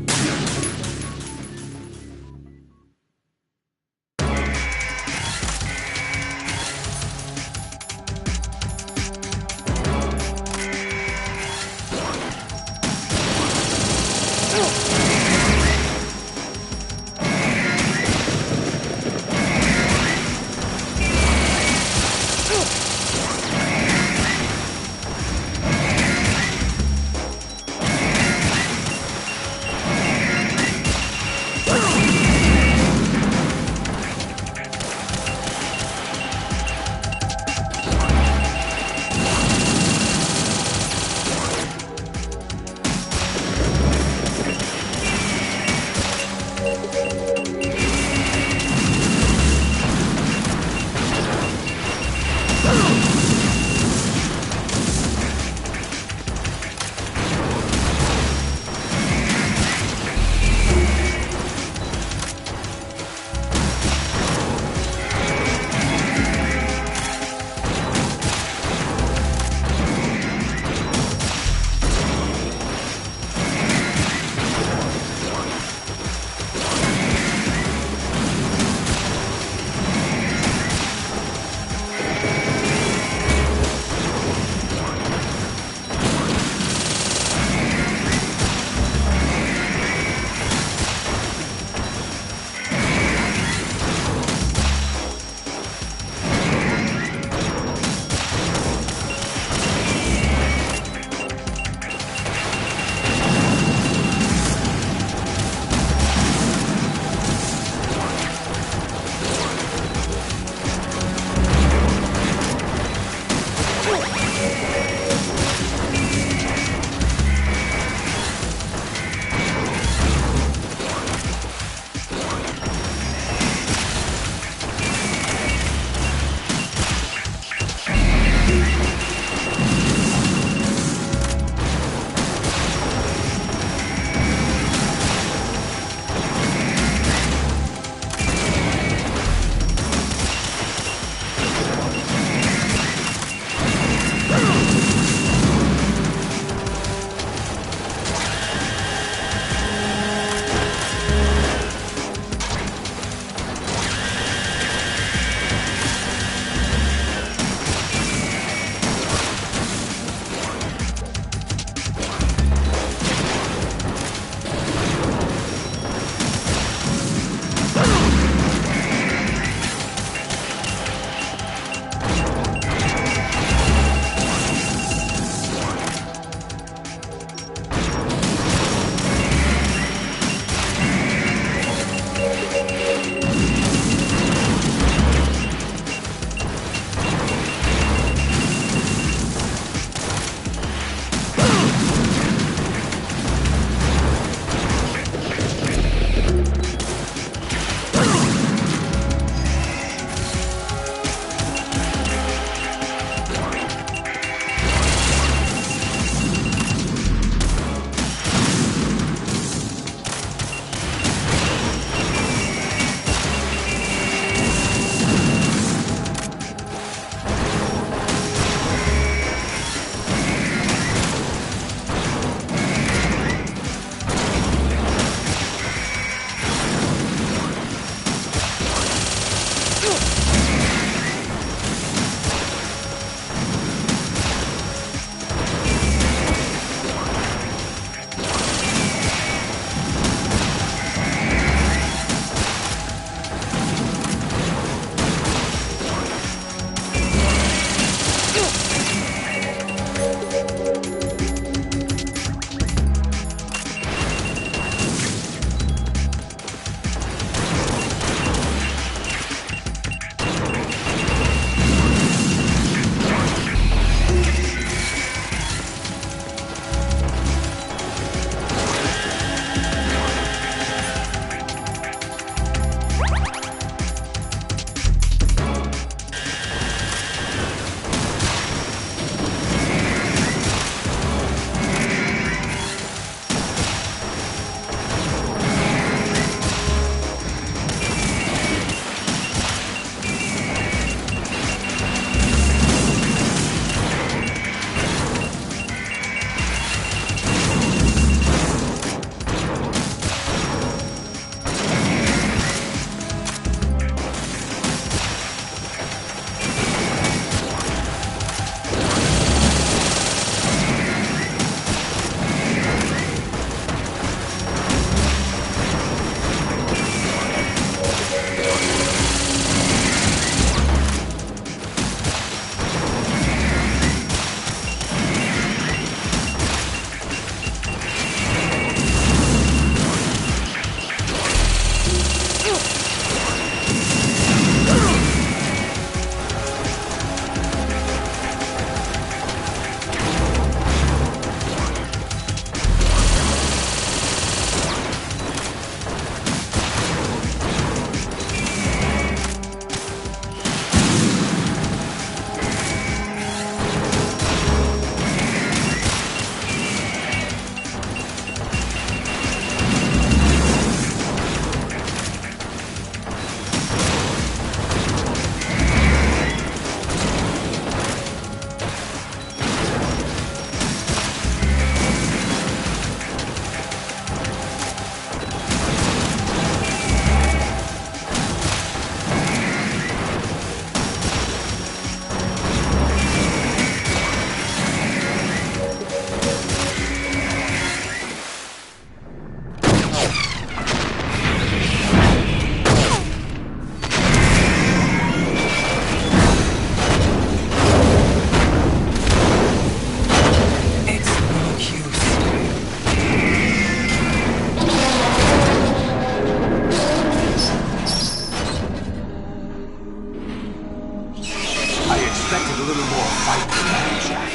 a little more fight than that, Jack.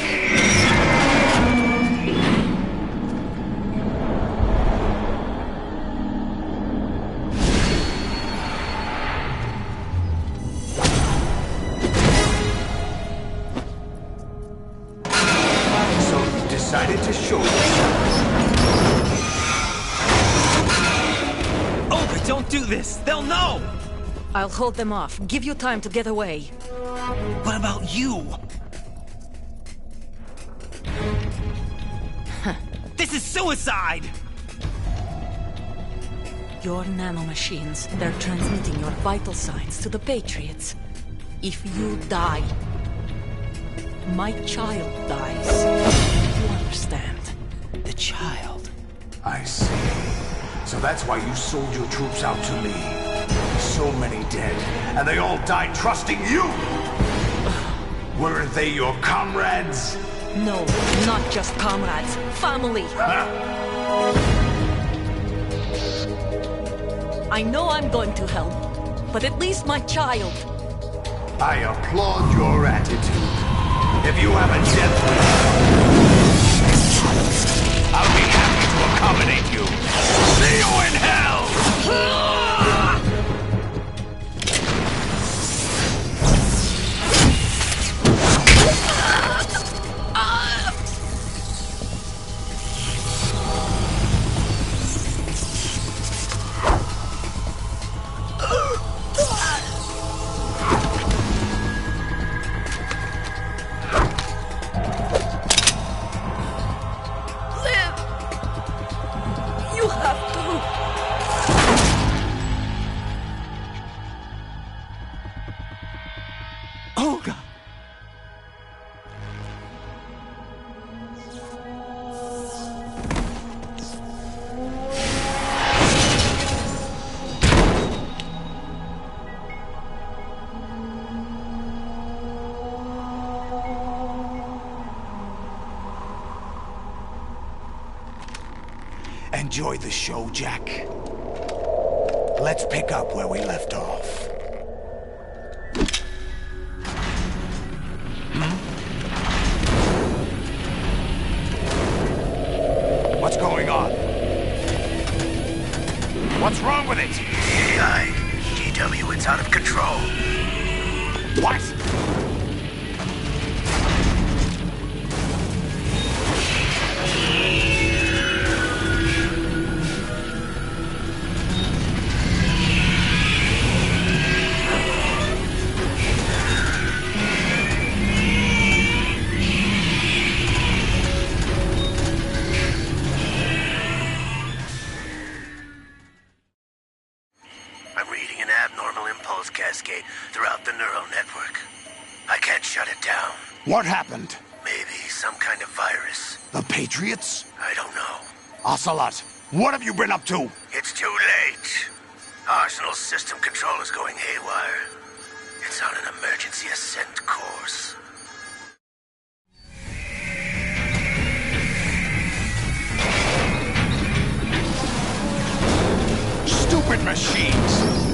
So you decided to show yourself. Olga, don't do this! They'll know! I'll hold them off. Give you time to get away. What about you? This is suicide! Your nanomachines, they're transmitting your vital signs to the Patriots. If you die, my child dies. You understand? The child. I see. So that's why you sold your troops out to me. So many dead, and they all died trusting you! Weren't they your comrades? No, not just comrades. Family! I know I'm going to hell, but at least my child. I applaud your attitude. If you have a death wish, I'll be happy to accommodate you. See you in hell! Olga! Enjoy the show, Jack. Let's pick up where we left off. What's going on? What's wrong with it? AI, GW, it's out of control. What? I'm reading an abnormal impulse cascade throughout the neural network. I can't shut it down. What happened? Maybe some kind of virus. The Patriots? I don't know. Ocelot, what have you been up to? It's too late. Arsenal's system control is going haywire. It's on an emergency ascent course. Stupid machines!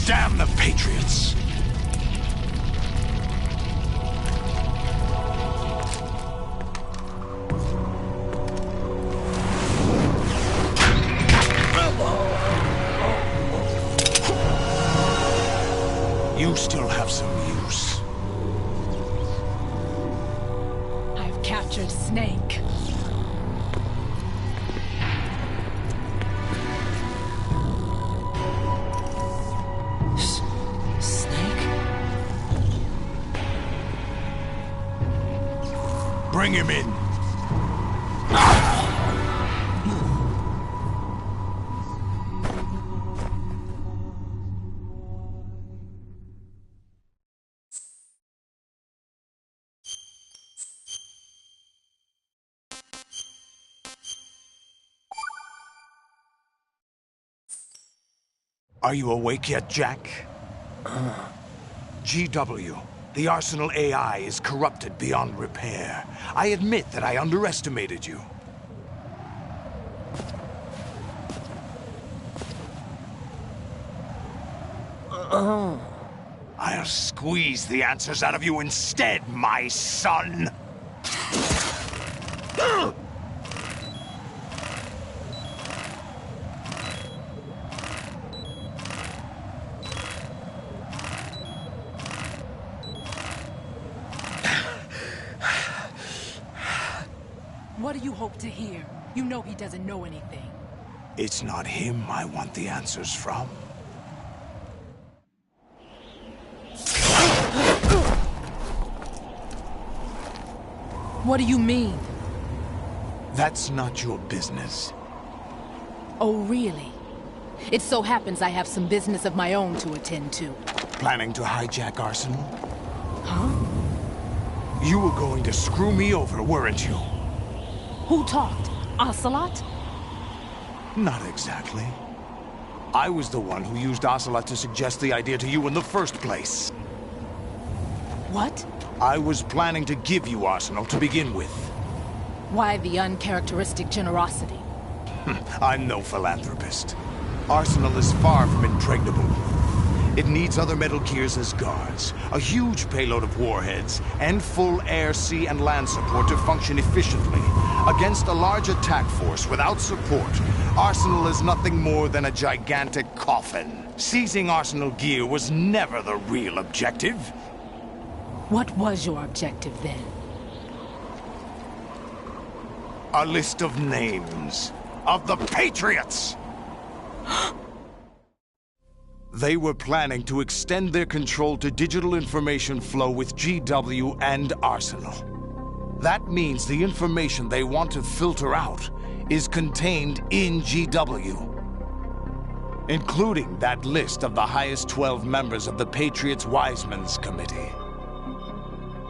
Damn the Patriots! You still have some use. I've captured Snake. Bring him in. Are you awake yet, Jack? GW, the Arsenal AI is corrupted beyond repair. I admit that I underestimated you. I'll squeeze the answers out of you instead, my son! What do you hope to hear? You know he doesn't know anything. It's not him I want the answers from. What do you mean? That's not your business. Oh, really? It so happens I have some business of my own to attend to. Planning to hijack Arsenal? Huh? You were going to screw me over, weren't you? Who talked? Ocelot? Not exactly. I was the one who used Ocelot to suggest the idea to you in the first place. What? I was planning to give you Arsenal to begin with. Why the uncharacteristic generosity? I'm no philanthropist. Arsenal is far from impregnable. It needs other Metal Gears as guards, a huge payload of warheads, and full air, sea, and land support to function efficiently. Against a large attack force without support, Arsenal is nothing more than a gigantic coffin. Seizing Arsenal gear was never the real objective. What was your objective then? A list of names of the Patriots! They were planning to extend their control to digital information flow with GW and Arsenal. That means the information they want to filter out is contained in GW, including that list of the highest 12 members of the Patriots Wiseman's Committee.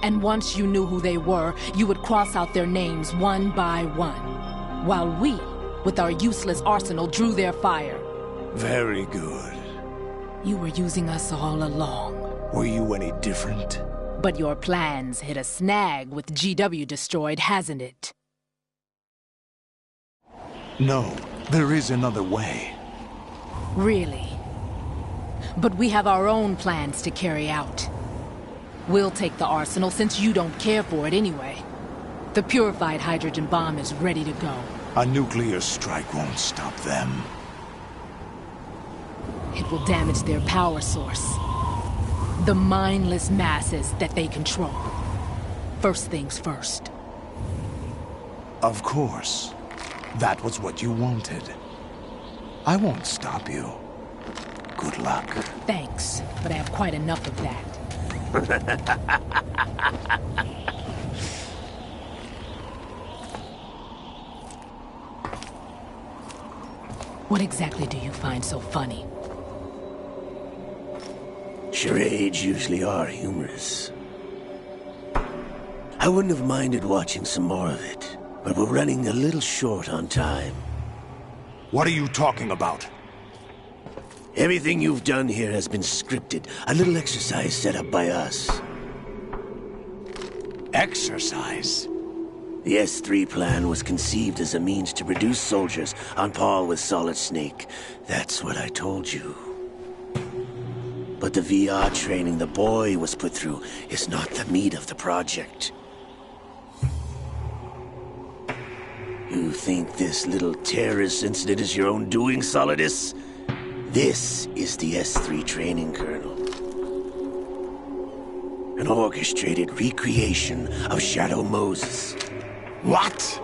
And once you knew who they were, you would cross out their names one by one, while we, with our useless arsenal, drew their fire. Very good. You were using us all along. Were you any different? But your plans hit a snag with GW destroyed, hasn't it? No, there is another way. Really? But we have our own plans to carry out. We'll take the arsenal since you don't care for it anyway. The purified hydrogen bomb is ready to go. A nuclear strike won't stop them. It will damage their power source. The mindless masses that they control. First things first. Of course. That was what you wanted. I won't stop you. Good luck. Thanks, but I have quite enough of that. What exactly do you find so funny? Charades usually are humorous. I wouldn't have minded watching some more of it, but we're running a little short on time. What are you talking about? Everything you've done here has been scripted. A little exercise set up by us. Exercise? The S3 plan was conceived as a means to produce soldiers on par with Solid Snake. That's what I told you. But the VR training the boy was put through is not the meat of the project. You think this little terrorist incident is your own doing, Solidus? This is the S3 training kernel. An orchestrated recreation of Shadow Moses. What?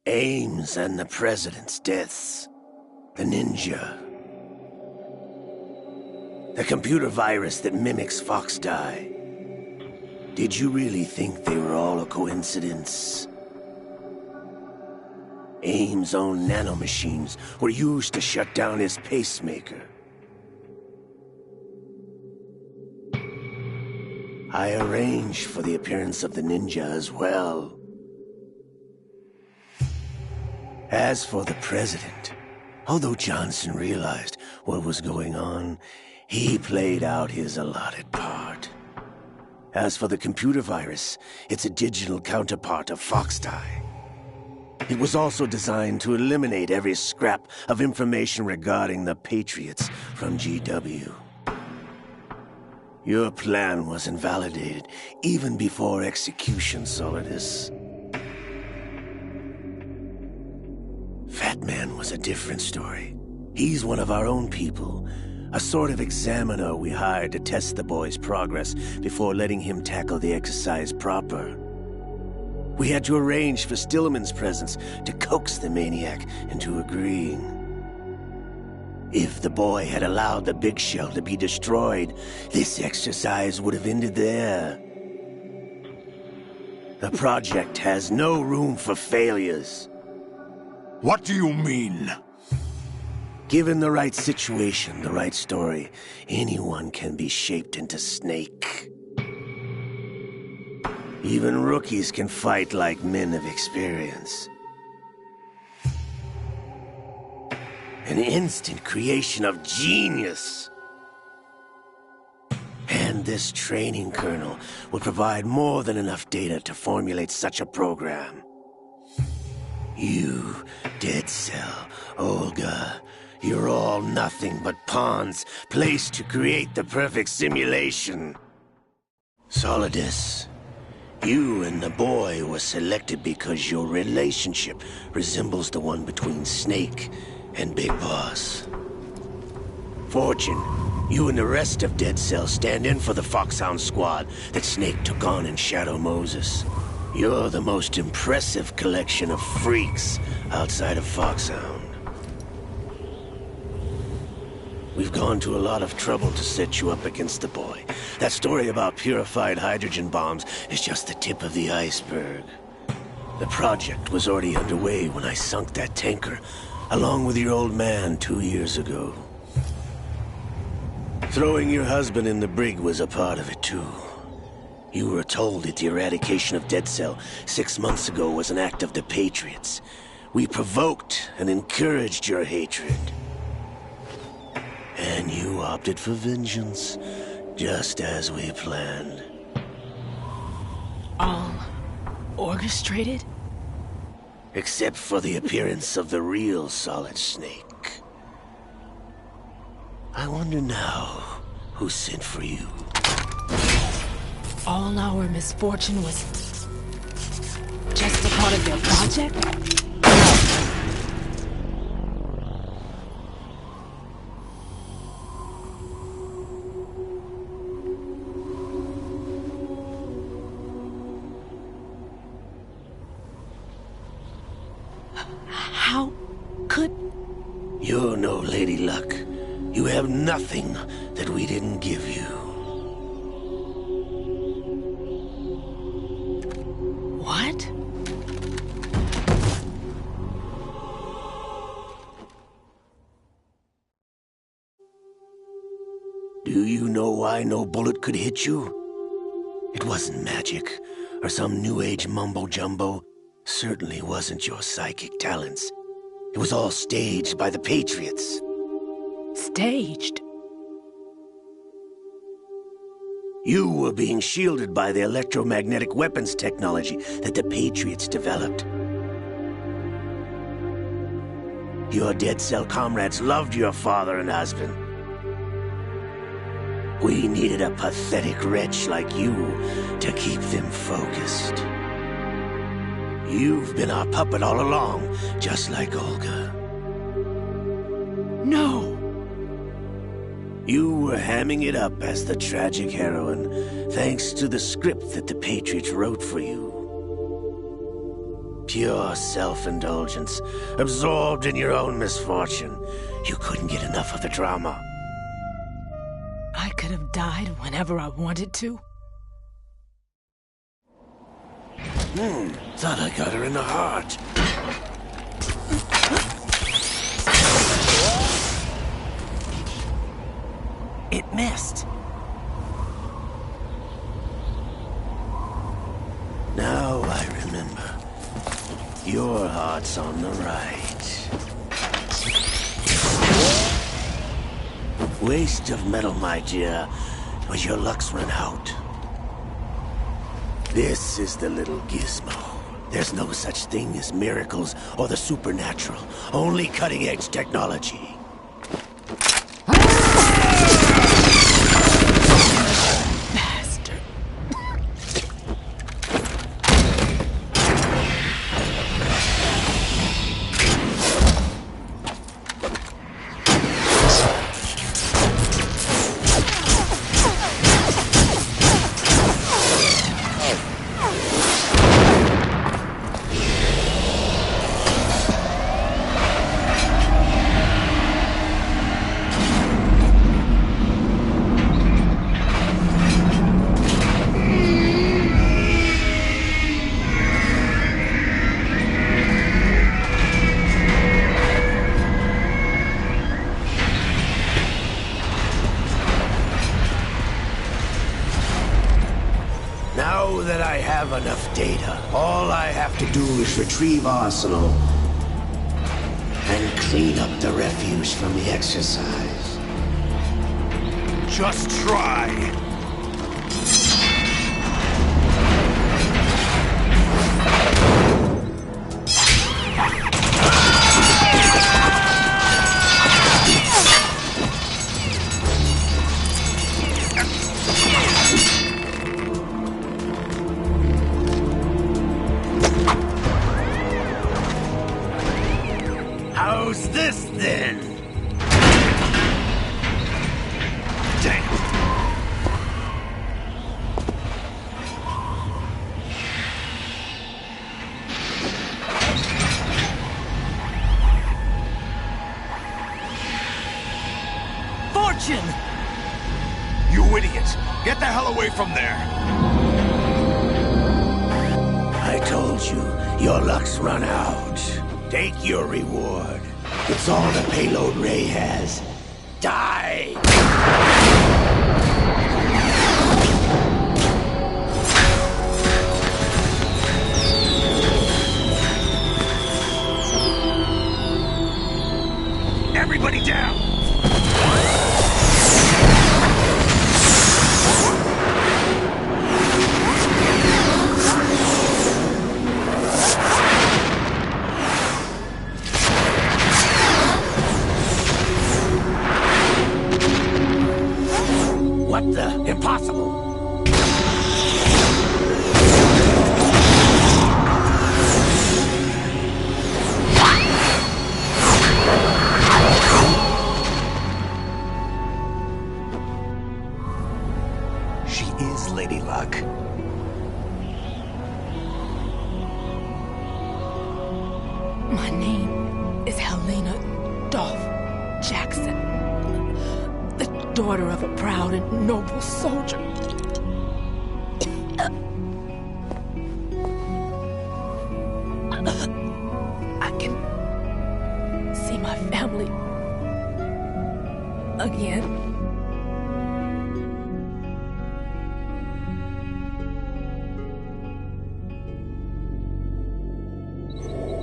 Ames and the President's deaths. The ninja. The computer virus that mimics Fox Die. Did you really think they were all a coincidence? AIM's own nanomachines were used to shut down his pacemaker. I arranged for the appearance of the ninja as well. As for the president, although Johnson realized what was going on, he played out his allotted part. As for the computer virus, it's a digital counterpart of Foxdie. It was also designed to eliminate every scrap of information regarding the Patriots from GW. Your plan was invalidated even before execution, Solidus. Fat Man was a different story. He's one of our own people, a sort of examiner we hired to test the boy's progress before letting him tackle the exercise proper. We had to arrange for Stillman's presence to coax the maniac into agreeing. If the boy had allowed the big shell to be destroyed, this exercise would have ended there. The project has no room for failures. What do you mean? Given the right situation, the right story, anyone can be shaped into Snake. Even rookies can fight like men of experience. An instant creation of genius. And this training kernel will provide more than enough data to formulate such a program. You, Dead Cell, Olga, you're all nothing but pawns placed to create the perfect simulation. Solidus, you and the boy were selected because your relationship resembles the one between Snake and Big Boss. Fortune, you and the rest of Dead Cell stand in for the Foxhound squad that Snake took on in Shadow Moses. You're the most impressive collection of freaks outside of Foxhound. We've gone to a lot of trouble to set you up against the boy. That story about purified hydrogen bombs is just the tip of the iceberg. The project was already underway when I sunk that tanker, along with your old man 2 years ago. Throwing your husband in the brig was a part of it too. You were told that the eradication of Dead Cell 6 months ago was an act of the Patriots. We provoked and encouraged your hatred. And you opted for vengeance, just as we planned. All orchestrated? Except for the appearance of the real Solid Snake. I wonder now who sent for you. All our misfortune was just a part of their project? How could... You're no Lady Luck. You have nothing that we didn't give you. What? Do you know why no bullet could hit you? It wasn't magic, or some new age mumbo-jumbo. Certainly wasn't your psychic talents. It was all staged by the Patriots. Staged? You were being shielded by the electromagnetic weapons technology that the Patriots developed. Your Dead Cell comrades loved your father and husband. We needed a pathetic wretch like you to keep them focused. You've been our puppet all along, just like Olga. No! You were hamming it up as the tragic heroine, thanks to the script that the Patriots wrote for you. Pure self-indulgence, absorbed in your own misfortune. You couldn't get enough of the drama. I could have died whenever I wanted to. Thought I got her in the heart. It missed. Now I remember. Your heart's on the right. Waste of metal, my dear, but your luck's run out. This is the little gizmo. There's no such thing as miracles or the supernatural. Only cutting-edge technology. Now that I have enough data, all I have to do is retrieve Arsenal and clean up the refuse from the exercise. Just try. How's this then? Damn. Fortune! You idiot! Get the hell away from there! I told you, your luck's run out. Take your reward. It's all the payload Ray has. Die! Everybody down! What the? Impossible! She is Lady Luck. My name is Helena Dolph Jackson, the daughter of a proud and noble soldier. I can see my family again.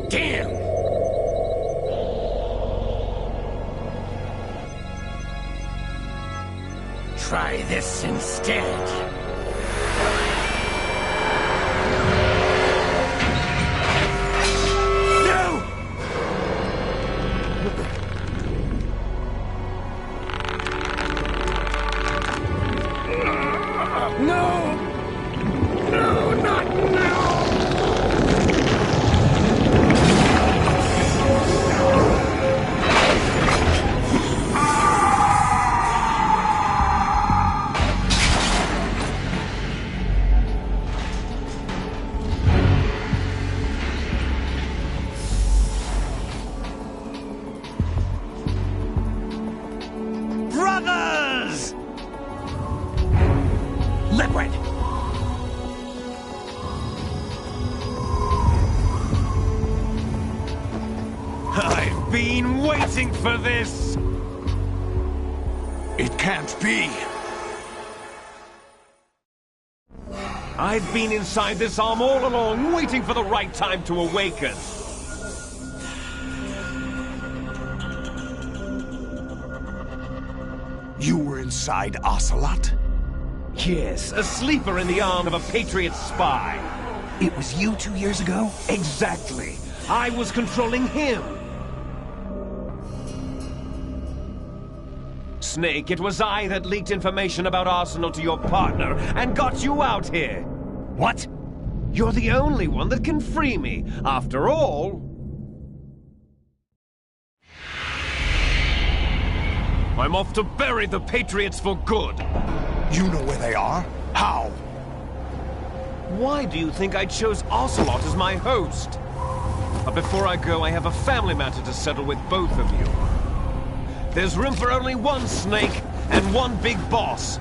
Damn! Try this instead. No! No! No, not now! Brothers! Liquid! waiting for this! It can't be! I've been inside this arm all along, waiting for the right time to awaken. You were inside Ocelot? Yes, a sleeper in the arm of a Patriot spy. It was you 2 years ago? Exactly. I was controlling him. Snake, it was I that leaked information about Arsenal to your partner and got you out here. What? You're the only one that can free me. After all... I'm off to bury the Patriots for good. You know where they are? How? Why do you think I chose Ocelot as my host? But before I go, I have a family matter to settle with both of you. There's room for only one Snake and one big boss.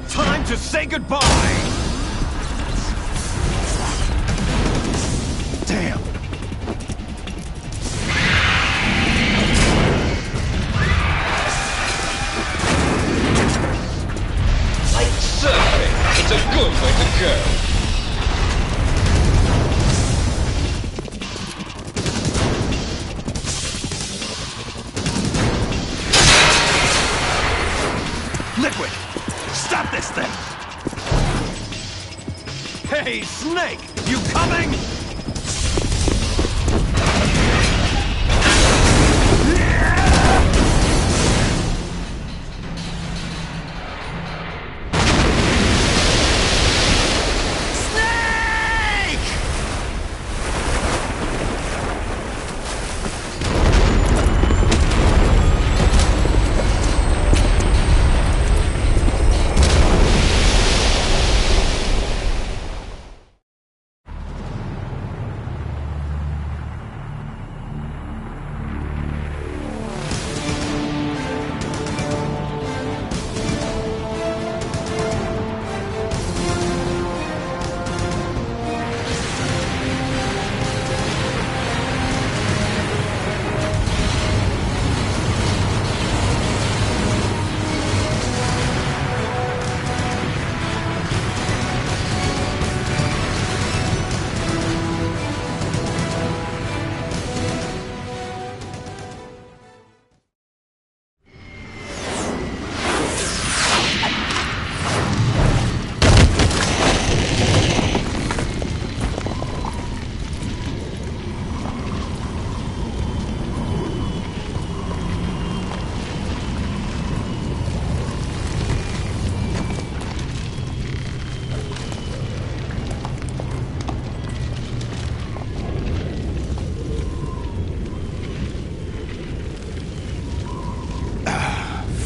Time to say goodbye! Damn! Like surfing, it's a good way to go. Liquid! Stop this thing! Hey, Snake! You coming?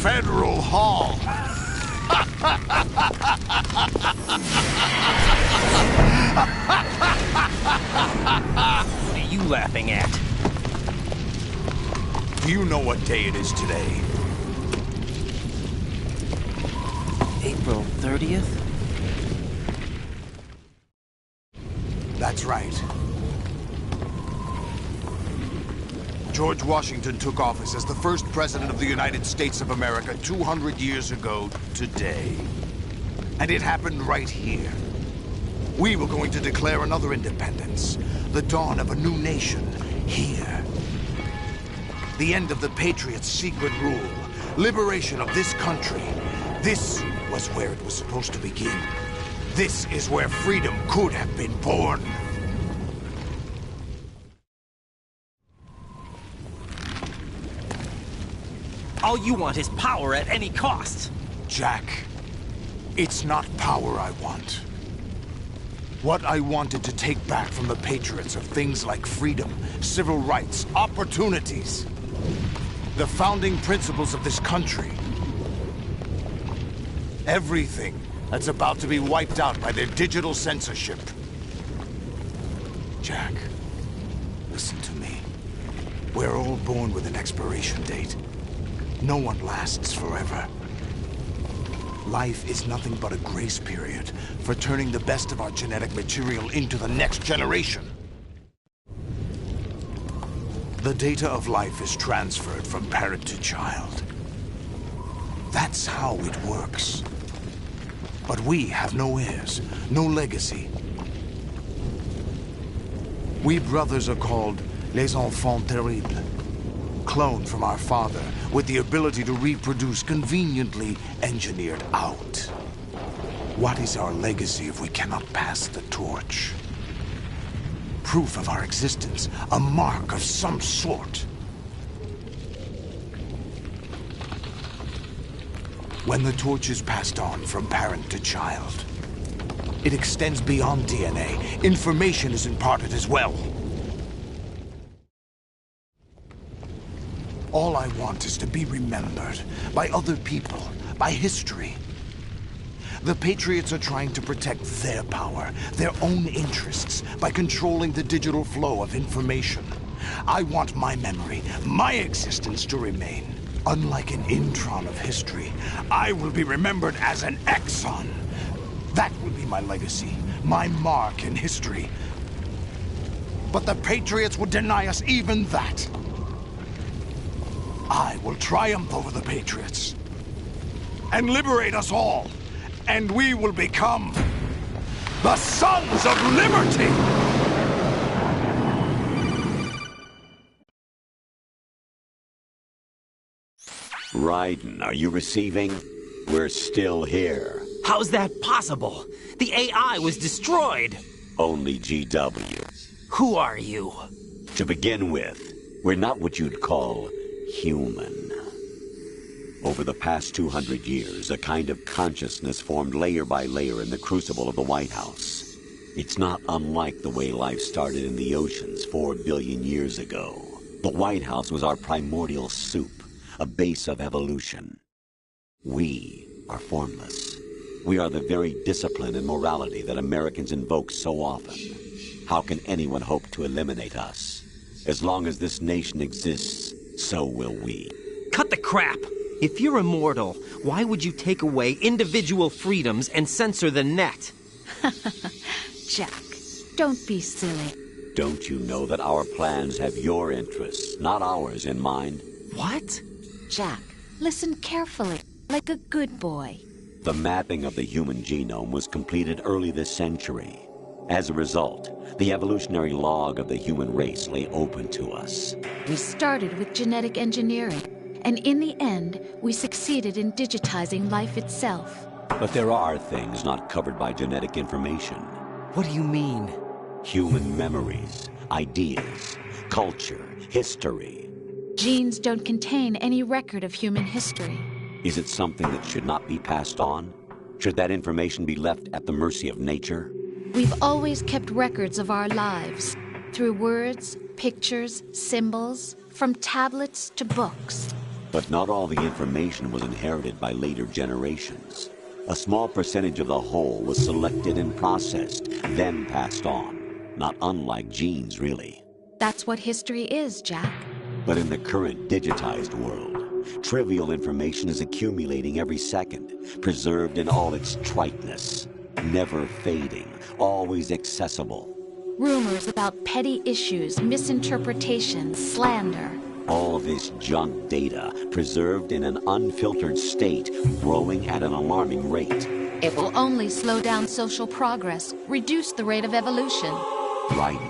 Federal Hall. What are you laughing at? Do you know what day it is today? April 30th? That's right. George Washington took office as the first president of the United States of America 200 years ago today. And it happened right here. We were going to declare another independence, the dawn of a new nation, here. The end of the Patriots' secret rule, liberation of this country. This was where it was supposed to begin. This is where freedom could have been born. All you want is power at any cost. Jack, it's not power I want. What I wanted to take back from the Patriots are things like freedom, civil rights, opportunities. The founding principles of this country. Everything that's about to be wiped out by their digital censorship. Jack, listen to me. We're all born with an expiration date. No one lasts forever. Life is nothing but a grace period for turning the best of our genetic material into the next generation. The data of life is transferred from parent to child. That's how it works. But we have no heirs, no legacy. We brothers are called les enfants terribles, cloned from our father with the ability to reproduce conveniently engineered out. What is our legacy if we cannot pass the torch? Proof of our existence, a mark of some sort. When the torch is passed on from parent to child, it extends beyond DNA. Information is imparted as well. All I want is to be remembered by other people, by history. The Patriots are trying to protect their power, their own interests, by controlling the digital flow of information. I want my memory, my existence to remain. Unlike an intron of history, I will be remembered as an exon. That will be my legacy, my mark in history. But the Patriots would deny us even that. I will triumph over the Patriots and liberate us all, and we will become the Sons of Liberty! Raiden, are you receiving? We're still here. How's that possible? The AI was destroyed! Only GW. Who are you? To begin with, we're not what you'd call human. Over the past 200 years, a kind of consciousness formed layer by layer in the crucible of the White House. It's not unlike the way life started in the oceans 4 billion years ago. The White House was our primordial soup, a base of evolution. We are formless. We are the very discipline and morality that Americans invoke so often. How can anyone hope to eliminate us? As long as this nation exists, so will we. Cut the crap! If you're immortal, why would you take away individual freedoms and censor the net? Jack, don't be silly. Don't you know that our plans have your interests, not ours, in mind? What? Jack, listen carefully, like a good boy. The mapping of the human genome was completed early this century. As a result, the evolutionary log of the human race lay open to us. We started with genetic engineering, and in the end, we succeeded in digitizing life itself. But there are things not covered by genetic information. What do you mean? Human memories, ideas, culture, history. Genes don't contain any record of human history. Is it something that should not be passed on? Should that information be left at the mercy of nature? We've always kept records of our lives, through words, pictures, symbols, from tablets to books. But not all the information was inherited by later generations. A small percentage of the whole was selected and processed, then passed on. Not unlike genes, really. That's what history is, Jack. But in the current digitized world, trivial information is accumulating every second, preserved in all its triteness, never fading, always accessible. Rumors about petty issues, misinterpretations, slander. All this junk data, preserved in an unfiltered state, growing at an alarming rate. It will only slow down social progress, reduce the rate of evolution. Right.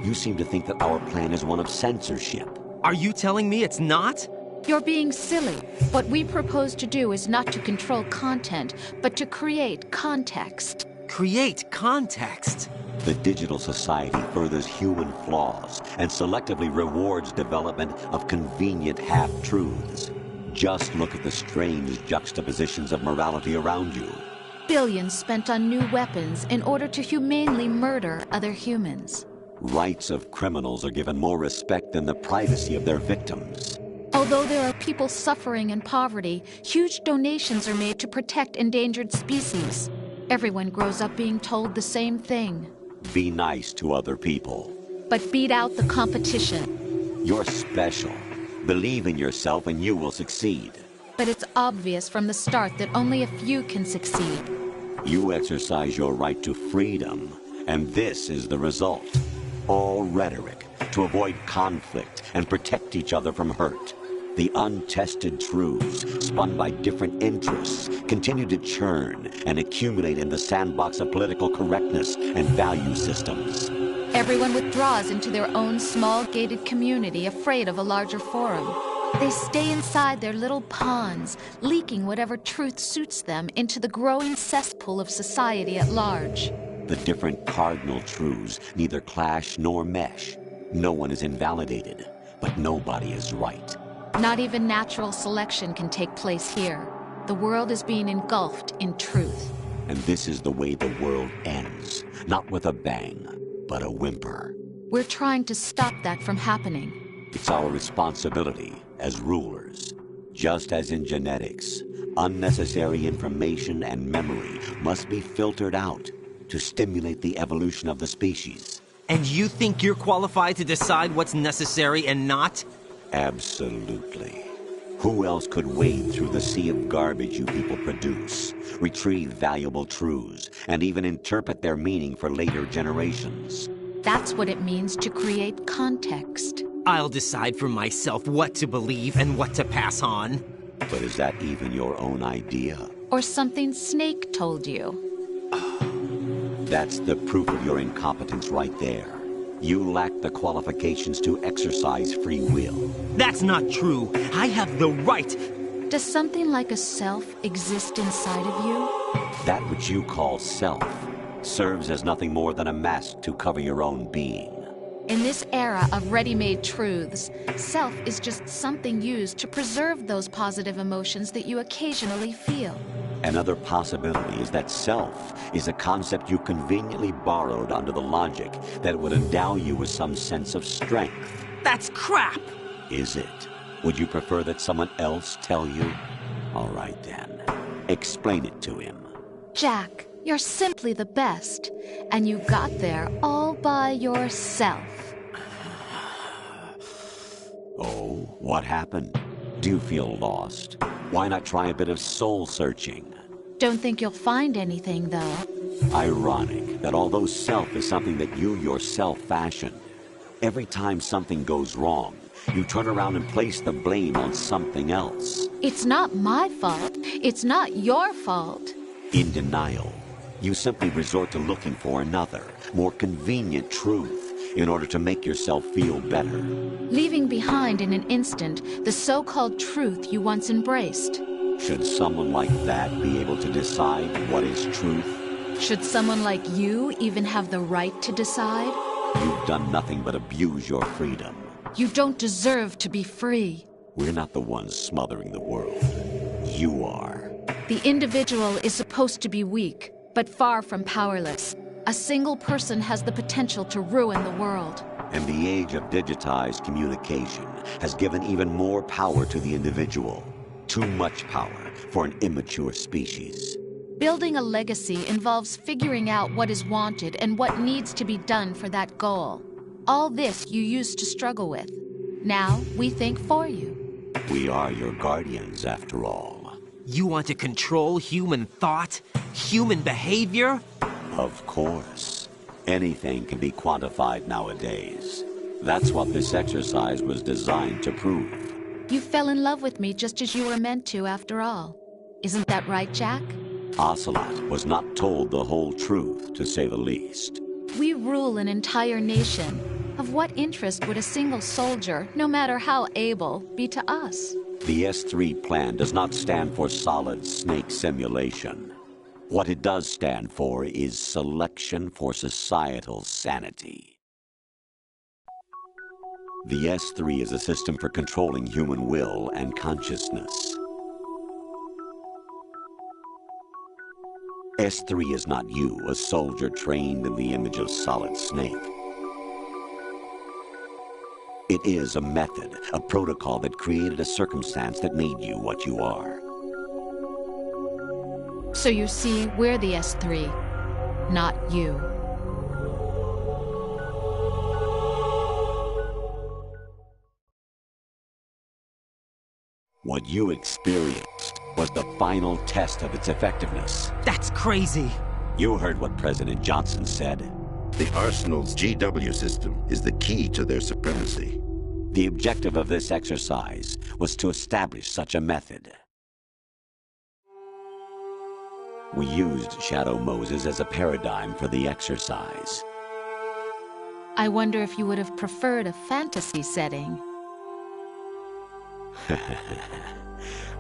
You seem to think that our plan is one of censorship. Are you telling me it's not? You're being silly. What we propose to do is not to control content, but to create context. Create context? The digital society furthers human flaws and selectively rewards development of convenient half-truths. Just look at the strange juxtapositions of morality around you. Billions spent on new weapons in order to humanely murder other humans. Rights of criminals are given more respect than the privacy of their victims. Although there are people suffering in poverty, huge donations are made to protect endangered species. Everyone grows up being told the same thing. Be nice to other people. But beat out the competition. You're special. Believe in yourself and you will succeed. But it's obvious from the start that only a few can succeed. You exercise your right to freedom, and this is the result. All rhetoric to avoid conflict and protect each other from hurt. The untested truths, spun by different interests, continue to churn and accumulate in the sandbox of political correctness and value systems. Everyone withdraws into their own small gated community, afraid of a larger forum. They stay inside their little ponds, leaking whatever truth suits them into the growing cesspool of society at large. The different cardinal truths neither clash nor mesh. No one is invalidated, but nobody is right. Not even natural selection can take place here. The world is being engulfed in truth. And this is the way the world ends. Not with a bang, but a whimper. We're trying to stop that from happening. It's our responsibility as rulers. Just as in genetics, unnecessary information and memory must be filtered out to stimulate the evolution of the species. And you think you're qualified to decide what's necessary and not? Absolutely. Who else could wade through the sea of garbage you people produce, retrieve valuable truths, and even interpret their meaning for later generations? That's what it means to create context. I'll decide for myself what to believe and what to pass on. But is that even your own idea? Or something Snake told you? That's the proof of your incompetence right there. You lack the qualifications to exercise free will. That's not true. I have the right. Does something like a self exist inside of you? That which you call self serves as nothing more than a mask to cover your own being. In this era of ready-made truths, self is just something used to preserve those positive emotions that you occasionally feel. Another possibility is that self is a concept you conveniently borrowed under the logic that it would endow you with some sense of strength. That's crap! Is it? Would you prefer that someone else tell you? All right then. Explain it to him. Jack, you're simply the best, and you got there all by yourself. Oh, what happened? Do you feel lost? Why not try a bit of soul-searching? Don't think you'll find anything, though. Ironic that although self is something that you yourself fashioned, every time something goes wrong, you turn around and place the blame on something else. It's not my fault. It's not your fault. In denial, you simply resort to looking for another, more convenient truth in order to make yourself feel better. Leaving behind in an instant the so-called truth you once embraced. Should someone like that be able to decide what is truth? Should someone like you even have the right to decide? You've done nothing but abuse your freedom. You don't deserve to be free. We're not the ones smothering the world. You are. The individual is supposed to be weak, but far from powerless. A single person has the potential to ruin the world. And the age of digitized communication has given even more power to the individual. Too much power for an immature species. Building a legacy involves figuring out what is wanted and what needs to be done for that goal. All this you used to struggle with. Now we think for you. We are your guardians, after all. You want to control human thought? Human behavior? Of course. Anything can be quantified nowadays. That's what this exercise was designed to prove. You fell in love with me just as you were meant to, after all. Isn't that right, Jack? Ocelot was not told the whole truth, to say the least. We rule an entire nation. Of what interest would a single soldier, no matter how able, be to us? The S3 plan does not stand for solid snake simulation. What it does stand for is selection for societal sanity. The S3 is a system for controlling human will and consciousness. S3 is not you, a soldier trained in the image of Solid Snake. It is a method, a protocol that created a circumstance that made you what you are. So you see, we're the S3, not you. What you experienced was the final test of its effectiveness. That's crazy. You heard what President Johnson said. The Arsenal's GW system is the key to their supremacy. The objective of this exercise was to establish such a method. We used Shadow Moses as a paradigm for the exercise. I wonder if you would have preferred a fantasy setting.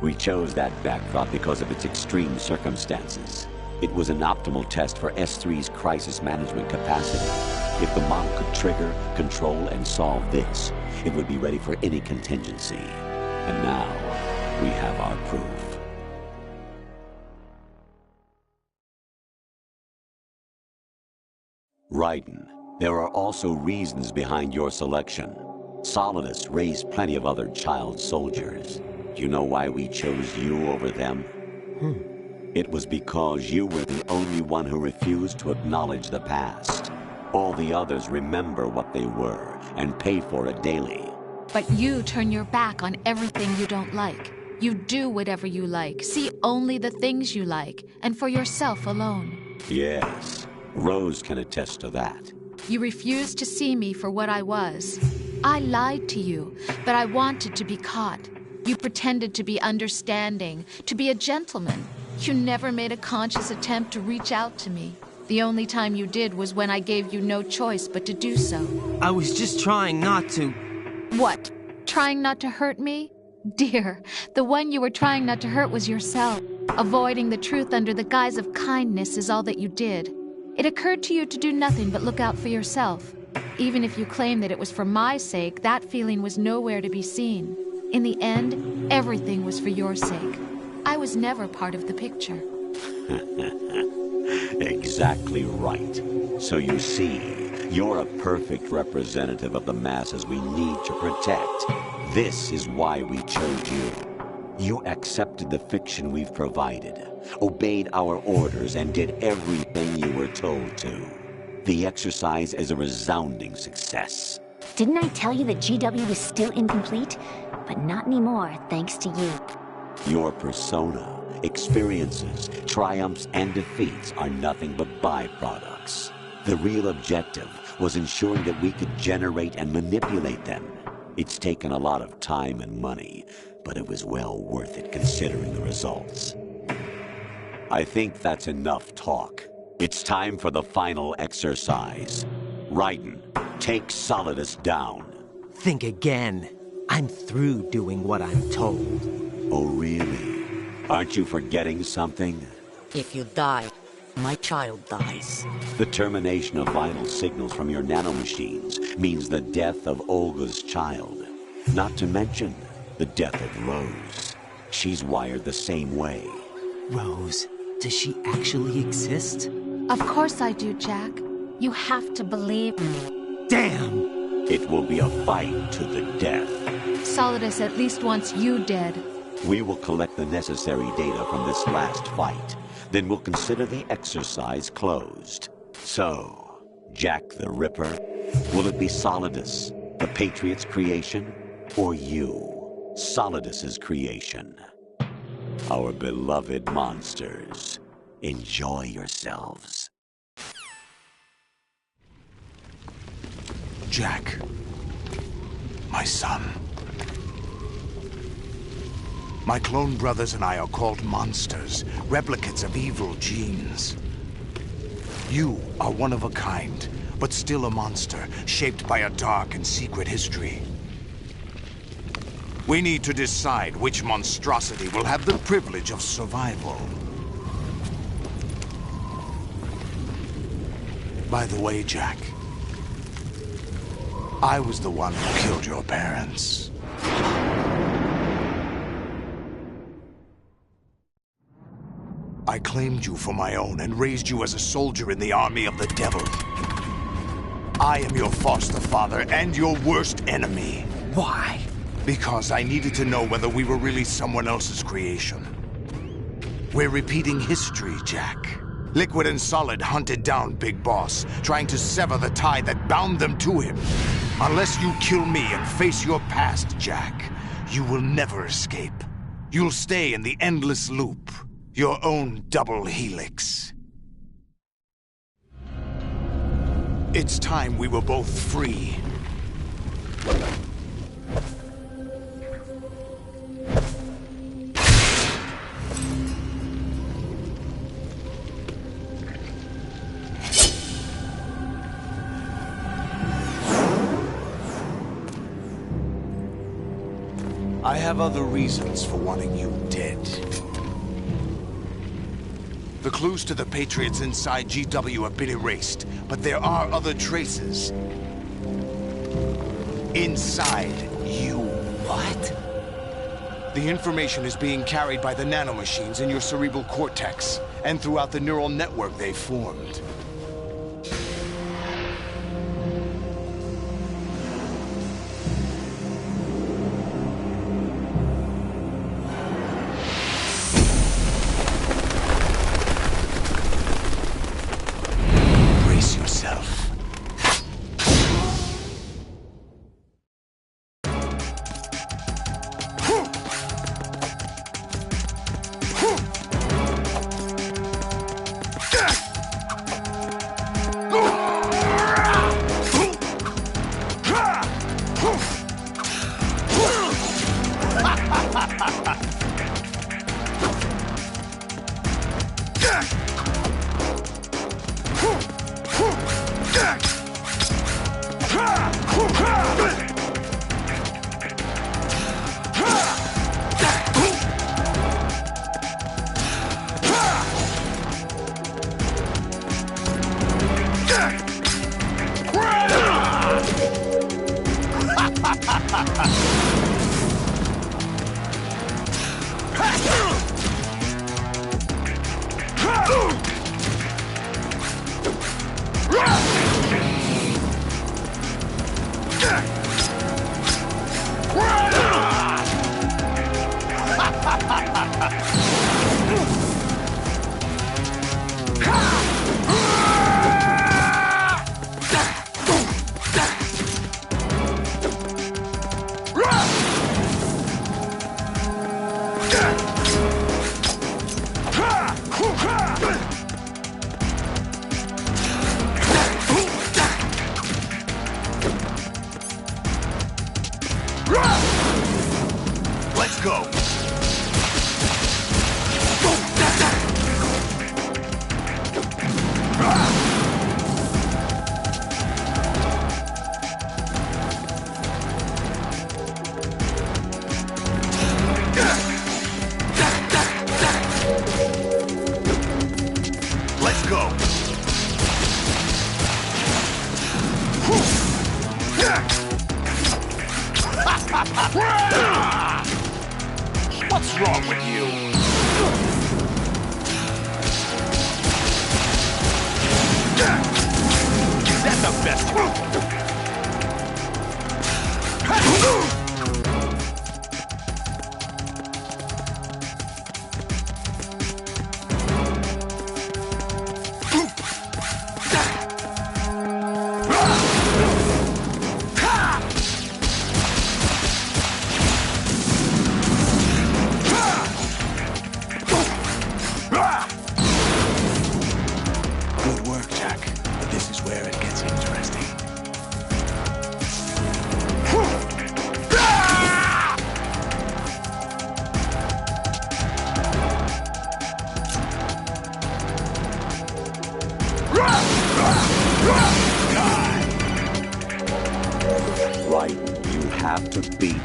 We chose that backdrop because of its extreme circumstances. It was an optimal test for S3's crisis management capacity. If the model could trigger, control, and solve this, it would be ready for any contingency. And now, we have our proof. Raiden, there are also reasons behind your selection. Solidus raised plenty of other child soldiers. Do you know why we chose you over them? It was because you were the only one who refused to acknowledge the past. All the others remember what they were and pay for it daily. But you turn your back on everything you don't like. You do whatever you like, see only the things you like, and for yourself alone. Yes, Rose can attest to that. You refused to see me for what I was. I lied to you, but I wanted to be caught. You pretended to be understanding, to be a gentleman. You never made a conscious attempt to reach out to me. The only time you did was when I gave you no choice but to do so. I was just trying not to... What? Trying not to hurt me? Dear, the one you were trying not to hurt was yourself. Avoiding the truth under the guise of kindness is all that you did. It occurred to you to do nothing but look out for yourself. Even if you claim that it was for my sake, that feeling was nowhere to be seen. In the end, everything was for your sake. I was never part of the picture. Exactly right. So you see, you're a perfect representative of the masses we need to protect. This is why we chose you. You accepted the fiction we've provided, obeyed our orders, and did everything you were told to. The exercise is a resounding success. Didn't I tell you that GW was still incomplete? But not anymore, thanks to you. Your persona, experiences, triumphs, and defeats are nothing but byproducts. The real objective was ensuring that we could generate and manipulate them. It's taken a lot of time and money, but it was well worth it considering the results. I think that's enough talk. It's time for the final exercise. Raiden, take Solidus down. Think again. I'm through doing what I'm told. Oh, really? Aren't you forgetting something? If you die, my child dies. The termination of vital signals from your nanomachines means the death of Olga's child. Not to mention the death of Rose. She's wired the same way. Rose, does she actually exist? Of course I do, Jack. You have to believe me. Damn! It will be a fight to the death. Solidus at least wants you dead. We will collect the necessary data from this last fight. Then we'll consider the exercise closed. So, Jack the Ripper, will it be Solidus, the Patriot's creation, or you, Solidus's creation? Our beloved monsters, enjoy yourselves. Jack, my son. My clone brothers and I are called monsters, replicates of evil genes. You are one of a kind, but still a monster, shaped by a dark and secret history. We need to decide which monstrosity will have the privilege of survival. By the way, Jack, I was the one who killed your parents. I claimed you for my own and raised you as a soldier in the army of the devil. I am your foster father and your worst enemy. Why? Because I needed to know whether we were really someone else's creation. We're repeating history, Jack. Liquid and Solid hunted down Big Boss, trying to sever the tie that bound them to him. Unless you kill me and face your past, Jack, you will never escape. You'll stay in the endless loop, your own double helix. It's time we were both free. I have other reasons for wanting you dead. The clues to the Patriots inside GW have been erased, but there are other traces. Inside you. What? The information is being carried by the nanomachines in your cerebral cortex, and throughout the neural network they've formed. Let's go! Let's go! What's wrong with you? Is that the best? Good work, Jack. But this is where it gets interesting. Right, you have to beat.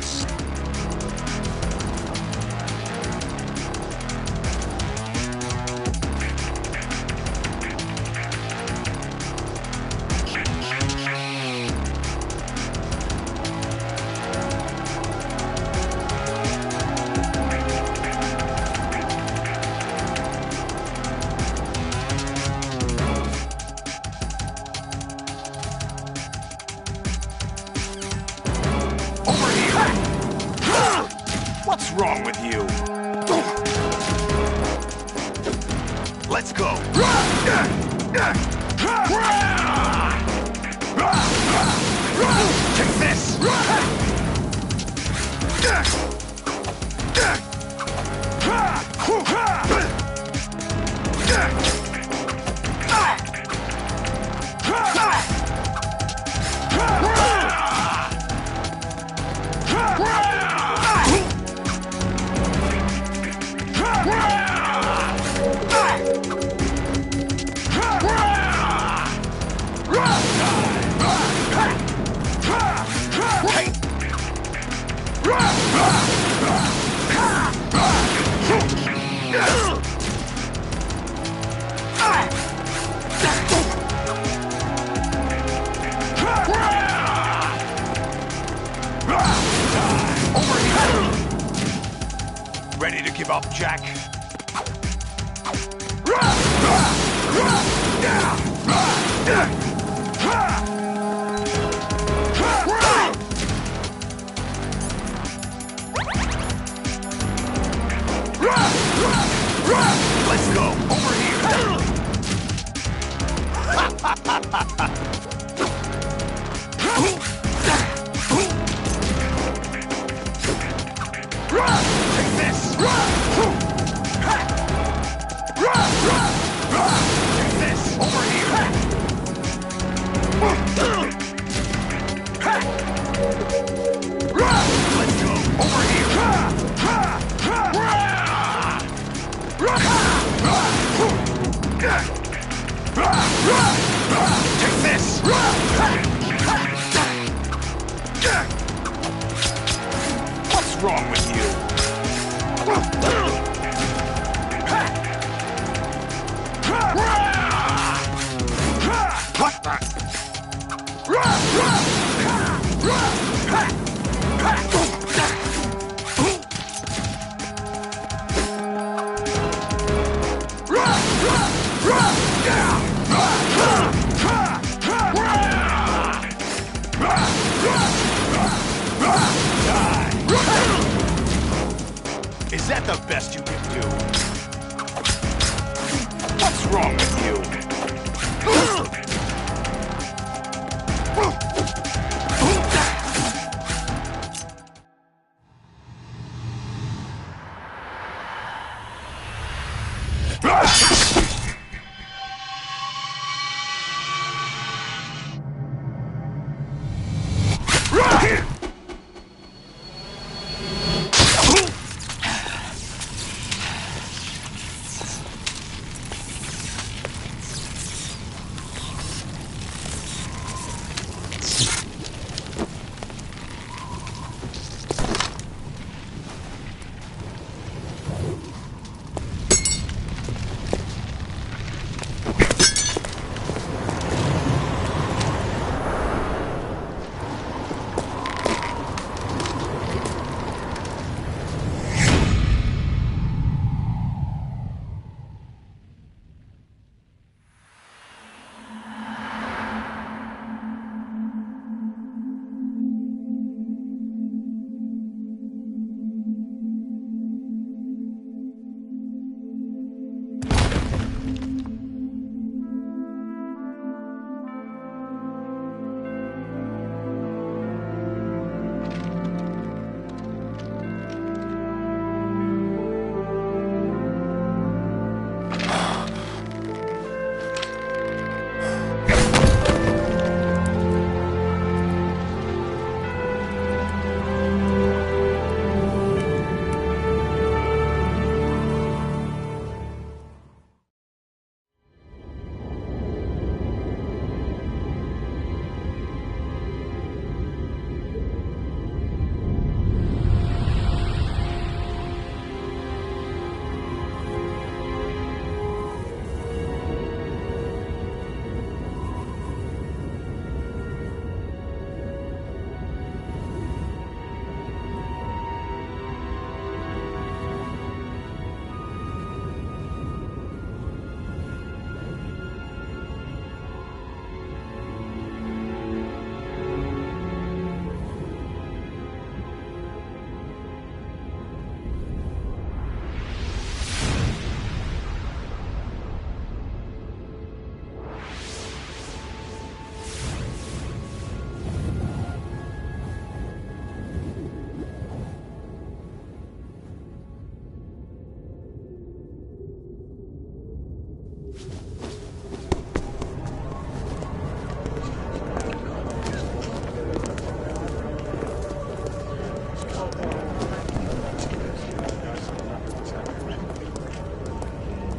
What's wrong with you? Let's go! Take this! Ready to give up, Jack? Let's go! Over here! Take this! Take this! Over here! Let's go! Over here! Take this! What's wrong with you? What the? Is that the best you can do? What's wrong with you?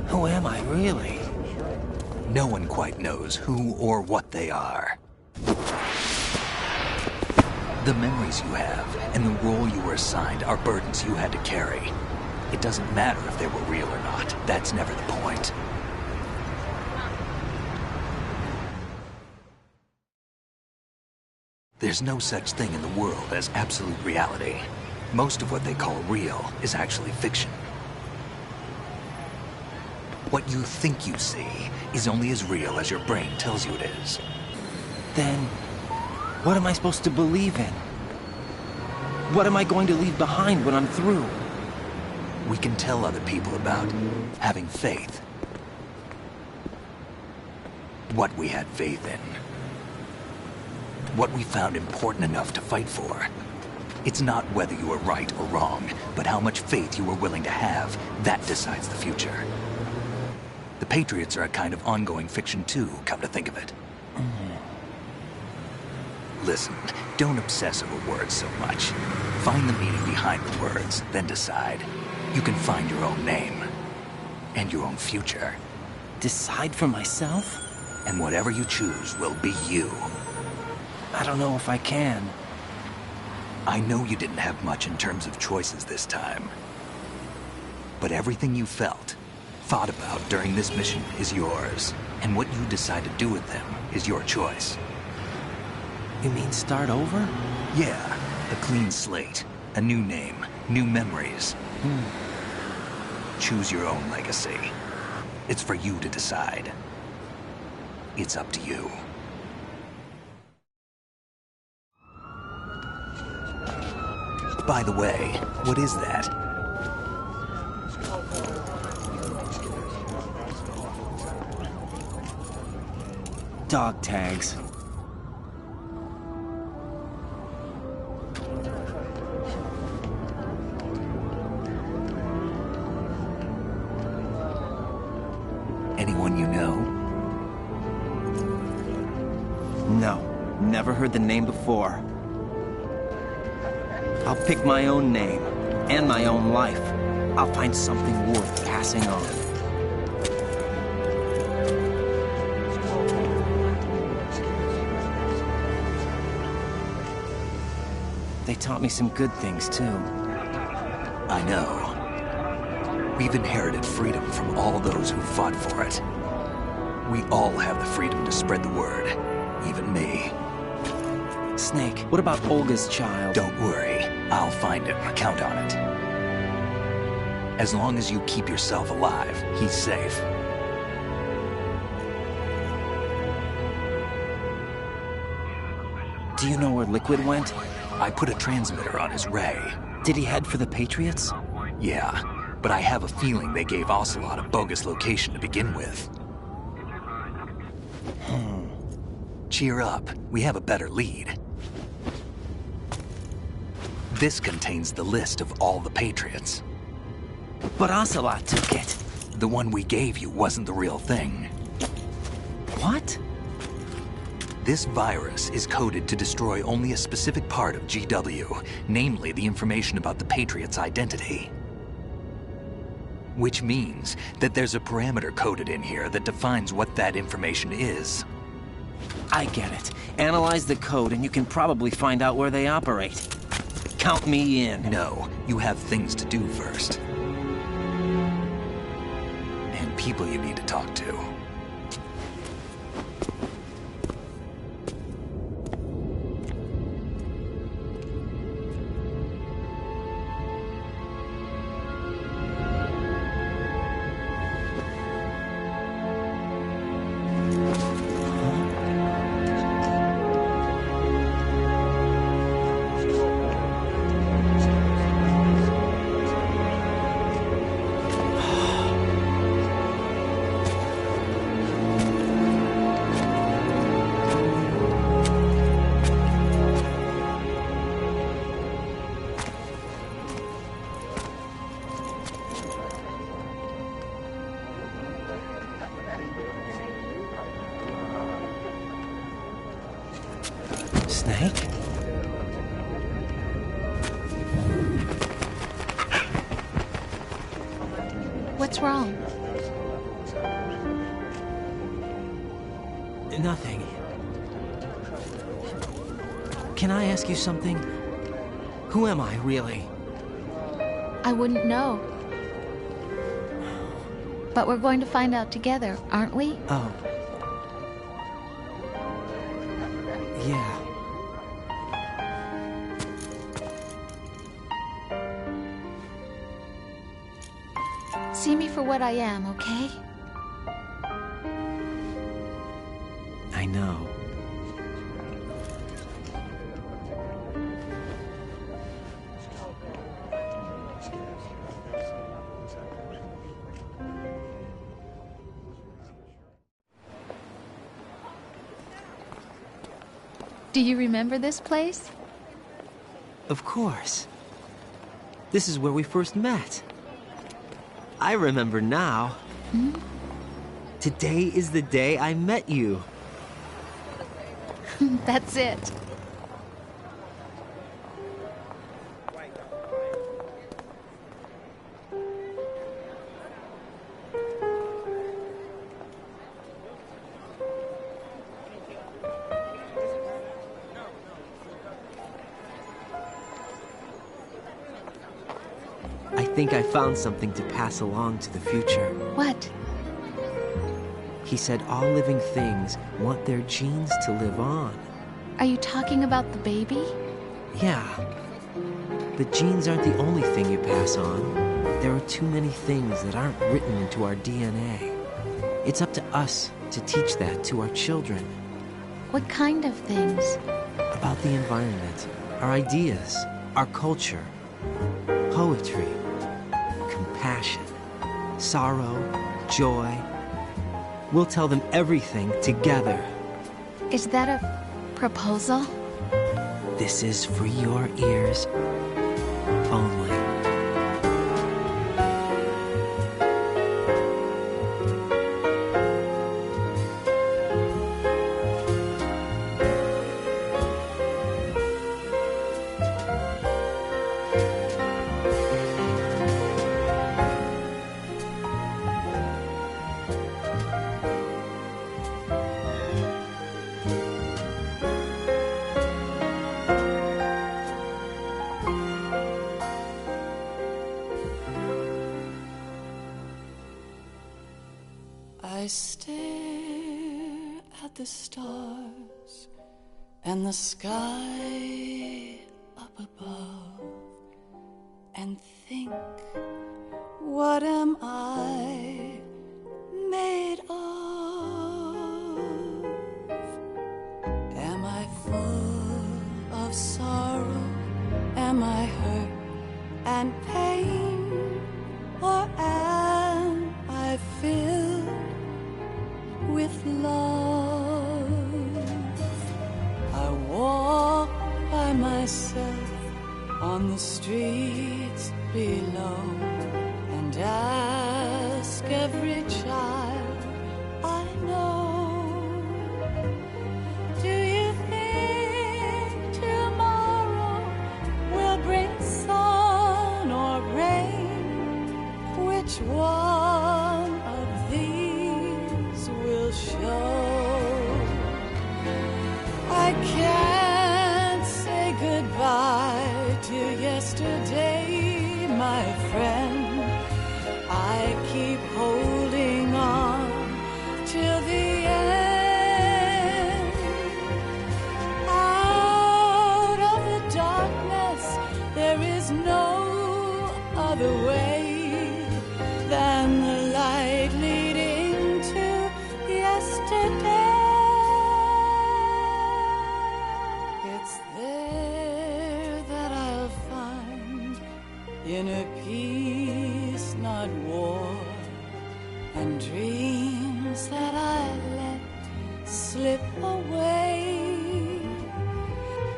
Who am I, really? No one quite knows who or what they are. The memories you have and the role you were assigned are burdens you had to carry. It doesn't matter if they were real or not. That's never the point. There's no such thing in the world as absolute reality. Most of what they call real is actually fiction. What you think you see is only as real as your brain tells you it is. Then, what am I supposed to believe in? What am I going to leave behind when I'm through? We can tell other people about having faith. What we had faith in. What we found important enough to fight for. It's not whether you were right or wrong, but how much faith you were willing to have. That decides the future. The Patriots are a kind of ongoing fiction too, come to think of it. Listen, don't obsess over words so much. Find the meaning behind the words, then decide. You can find your own name. And your own future. Decide for myself? And whatever you choose will be you. I don't know if I can. I know you didn't have much in terms of choices this time. But everything you felt, thought about during this mission is yours. And what you decide to do with them is your choice. You mean start over? Yeah, a clean slate, a new name, new memories. Choose your own legacy. It's for you to decide. It's up to you. By the way, what is that? Dog tags. Anyone you know? No, never heard the name before. I'll pick my own name, and my own life. I'll find something worth passing on. They taught me some good things, too. I know. We've inherited freedom from all those who fought for it. We all have the freedom to spread the word, even me. Snake, what about Olga's child? Don't worry, I'll find him, count on it. As long as you keep yourself alive, he's safe. Do you know where Liquid went? I put a transmitter on his ray. Did he head for the Patriots? Yeah, but I have a feeling they gave Ocelot a bogus location to begin with. Cheer up, we have a better lead. This contains the list of all the Patriots. But Ocelot took it. The one we gave you wasn't the real thing. What? This virus is coded to destroy only a specific part of GW, namely the information about the Patriots' identity. Which means that there's a parameter coded in here that defines what that information is. I get it. Analyze the code and you can probably find out where they operate. Count me in. No, you have things to do first. And people you need to talk to. Snake? What's wrong? Nothing. Can I ask you something? Who am I, really? I wouldn't know. But we're going to find out together, aren't we? Oh. Yeah. See me for what I am, okay? I know. Do you remember this place? Of course. This is where we first met. I remember now. Hmm? Today is the day I met you. That's it. I think I found something to pass along to the future. What? He said all living things want their genes to live on. Are you talking about the baby? Yeah. The genes aren't the only thing you pass on. There are too many things that aren't written into our DNA. It's up to us to teach that to our children. What kind of things? About the environment, our ideas, our culture, poetry, compassion, sorrow, joy. We'll tell them everything together. Is that a proposal? This is for your ears only. I stare at the stars and the sky up above and think, what am I made of? Am I full of sorrow? Am I hurt and pain? Or am I filled with love? I walk by myself on the streets below and ask every child I know, do you think tomorrow will bring sun or rain? Which one of these will show? I can't say goodbye to yesterday, my friend. I keep holding on till the end. Out of the darkness, there is no other way than the light leading to yesterday. It's there that I'll find inner peace, not war, and dreams that I let slip away.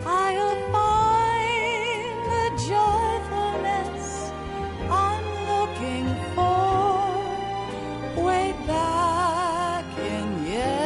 I'll find the joyfulness I'm looking for way back in yesterday.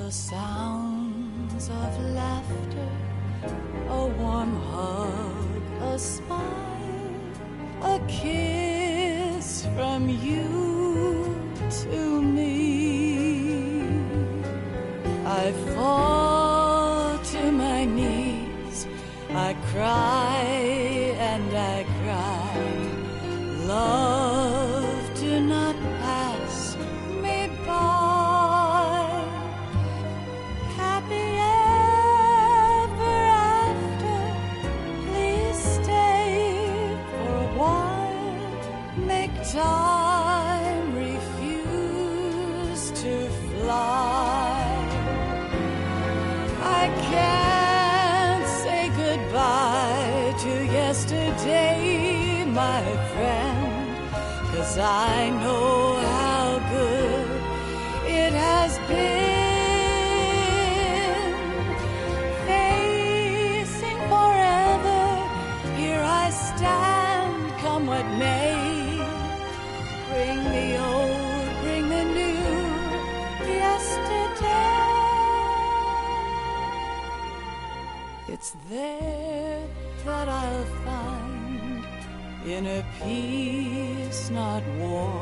the sounds of laughter, a warm hug, a smile, a kiss from you to me. I fall to my knees, I cry and I cry. Love, do not pass me by. Happy ever after, please stay for a while. Make time, refuse to fly. I can't say goodbye to yesterday, my friend, 'cause I know how good it has been. Facing forever, here I stand, come what may. Bring the old, bring the new, yesterday. It's there that I'll find inner peace, not war,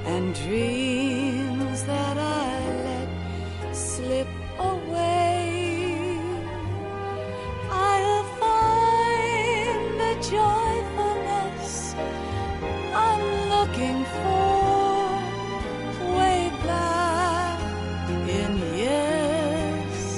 and dreams that I let slip away. I'll find the joyfulness I'm looking for way back in yesterday.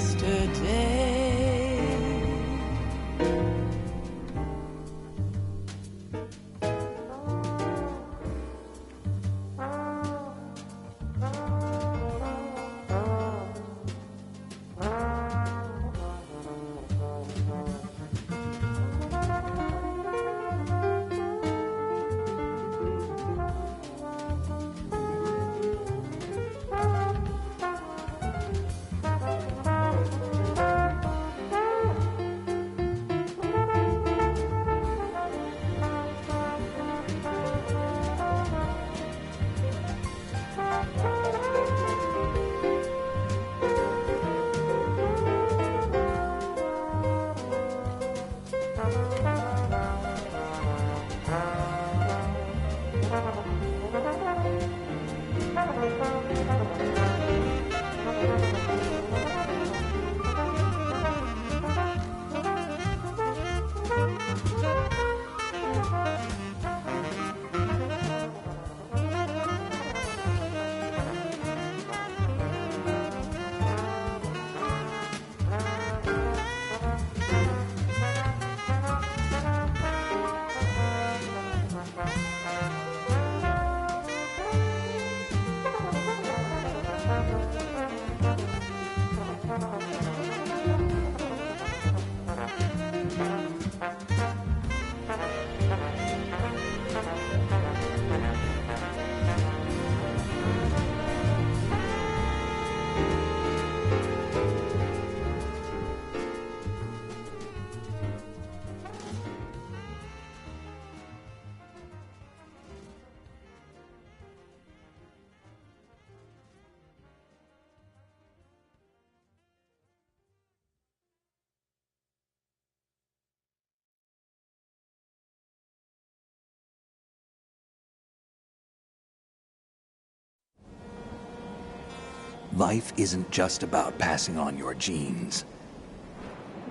Life isn't just about passing on your genes.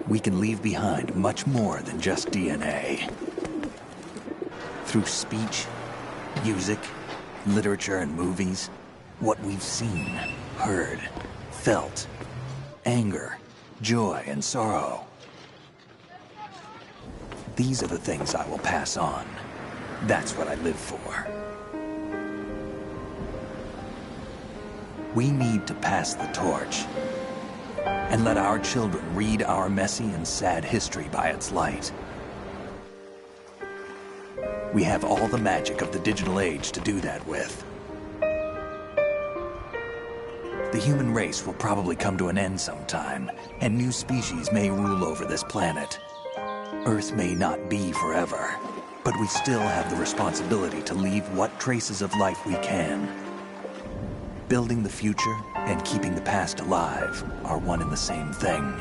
We can leave behind much more than just DNA. Through speech, music, literature, and movies, what we've seen, heard, felt, anger, joy, and sorrow. These are the things I will pass on. That's what I live for. We need to pass the torch and let our children read our messy and sad history by its light. We have all the magic of the digital age to do that with. The human race will probably come to an end sometime, and new species may rule over this planet. Earth may not be forever, but we still have the responsibility to leave what traces of life we can. building the future and keeping the past alive are one and the same thing.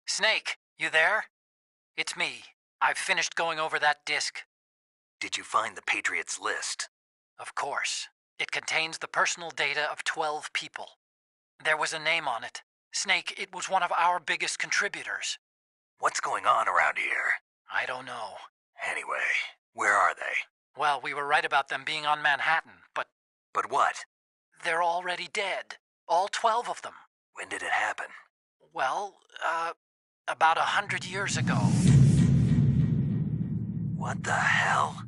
Snake, you there? It's me. I've finished going over that disk. Did you find the Patriots list? Of course. It contains the personal data of 12 people. There was a name on it. Snake, it was one of our biggest contributors. What's going on around here? I don't know. Anyway, where are they? Well, we were right about them being on Manhattan, but... But what? They're already dead. All 12 of them. When did it happen? Well, about 100 years ago. What the hell?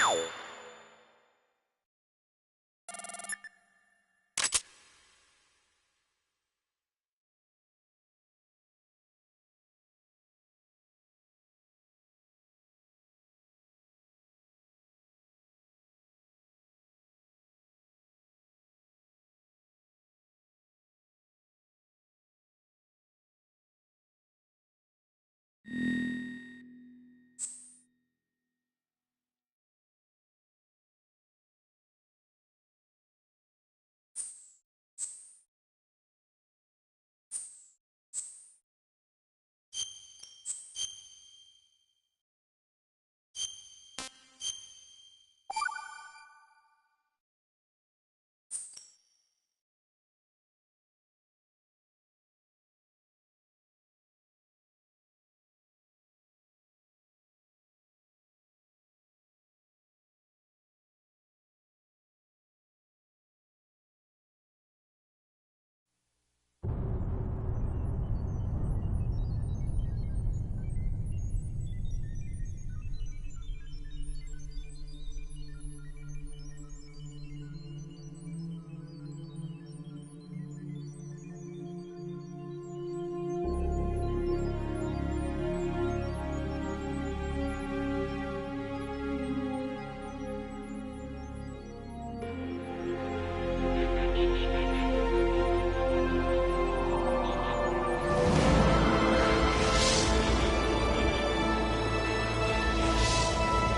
Ow.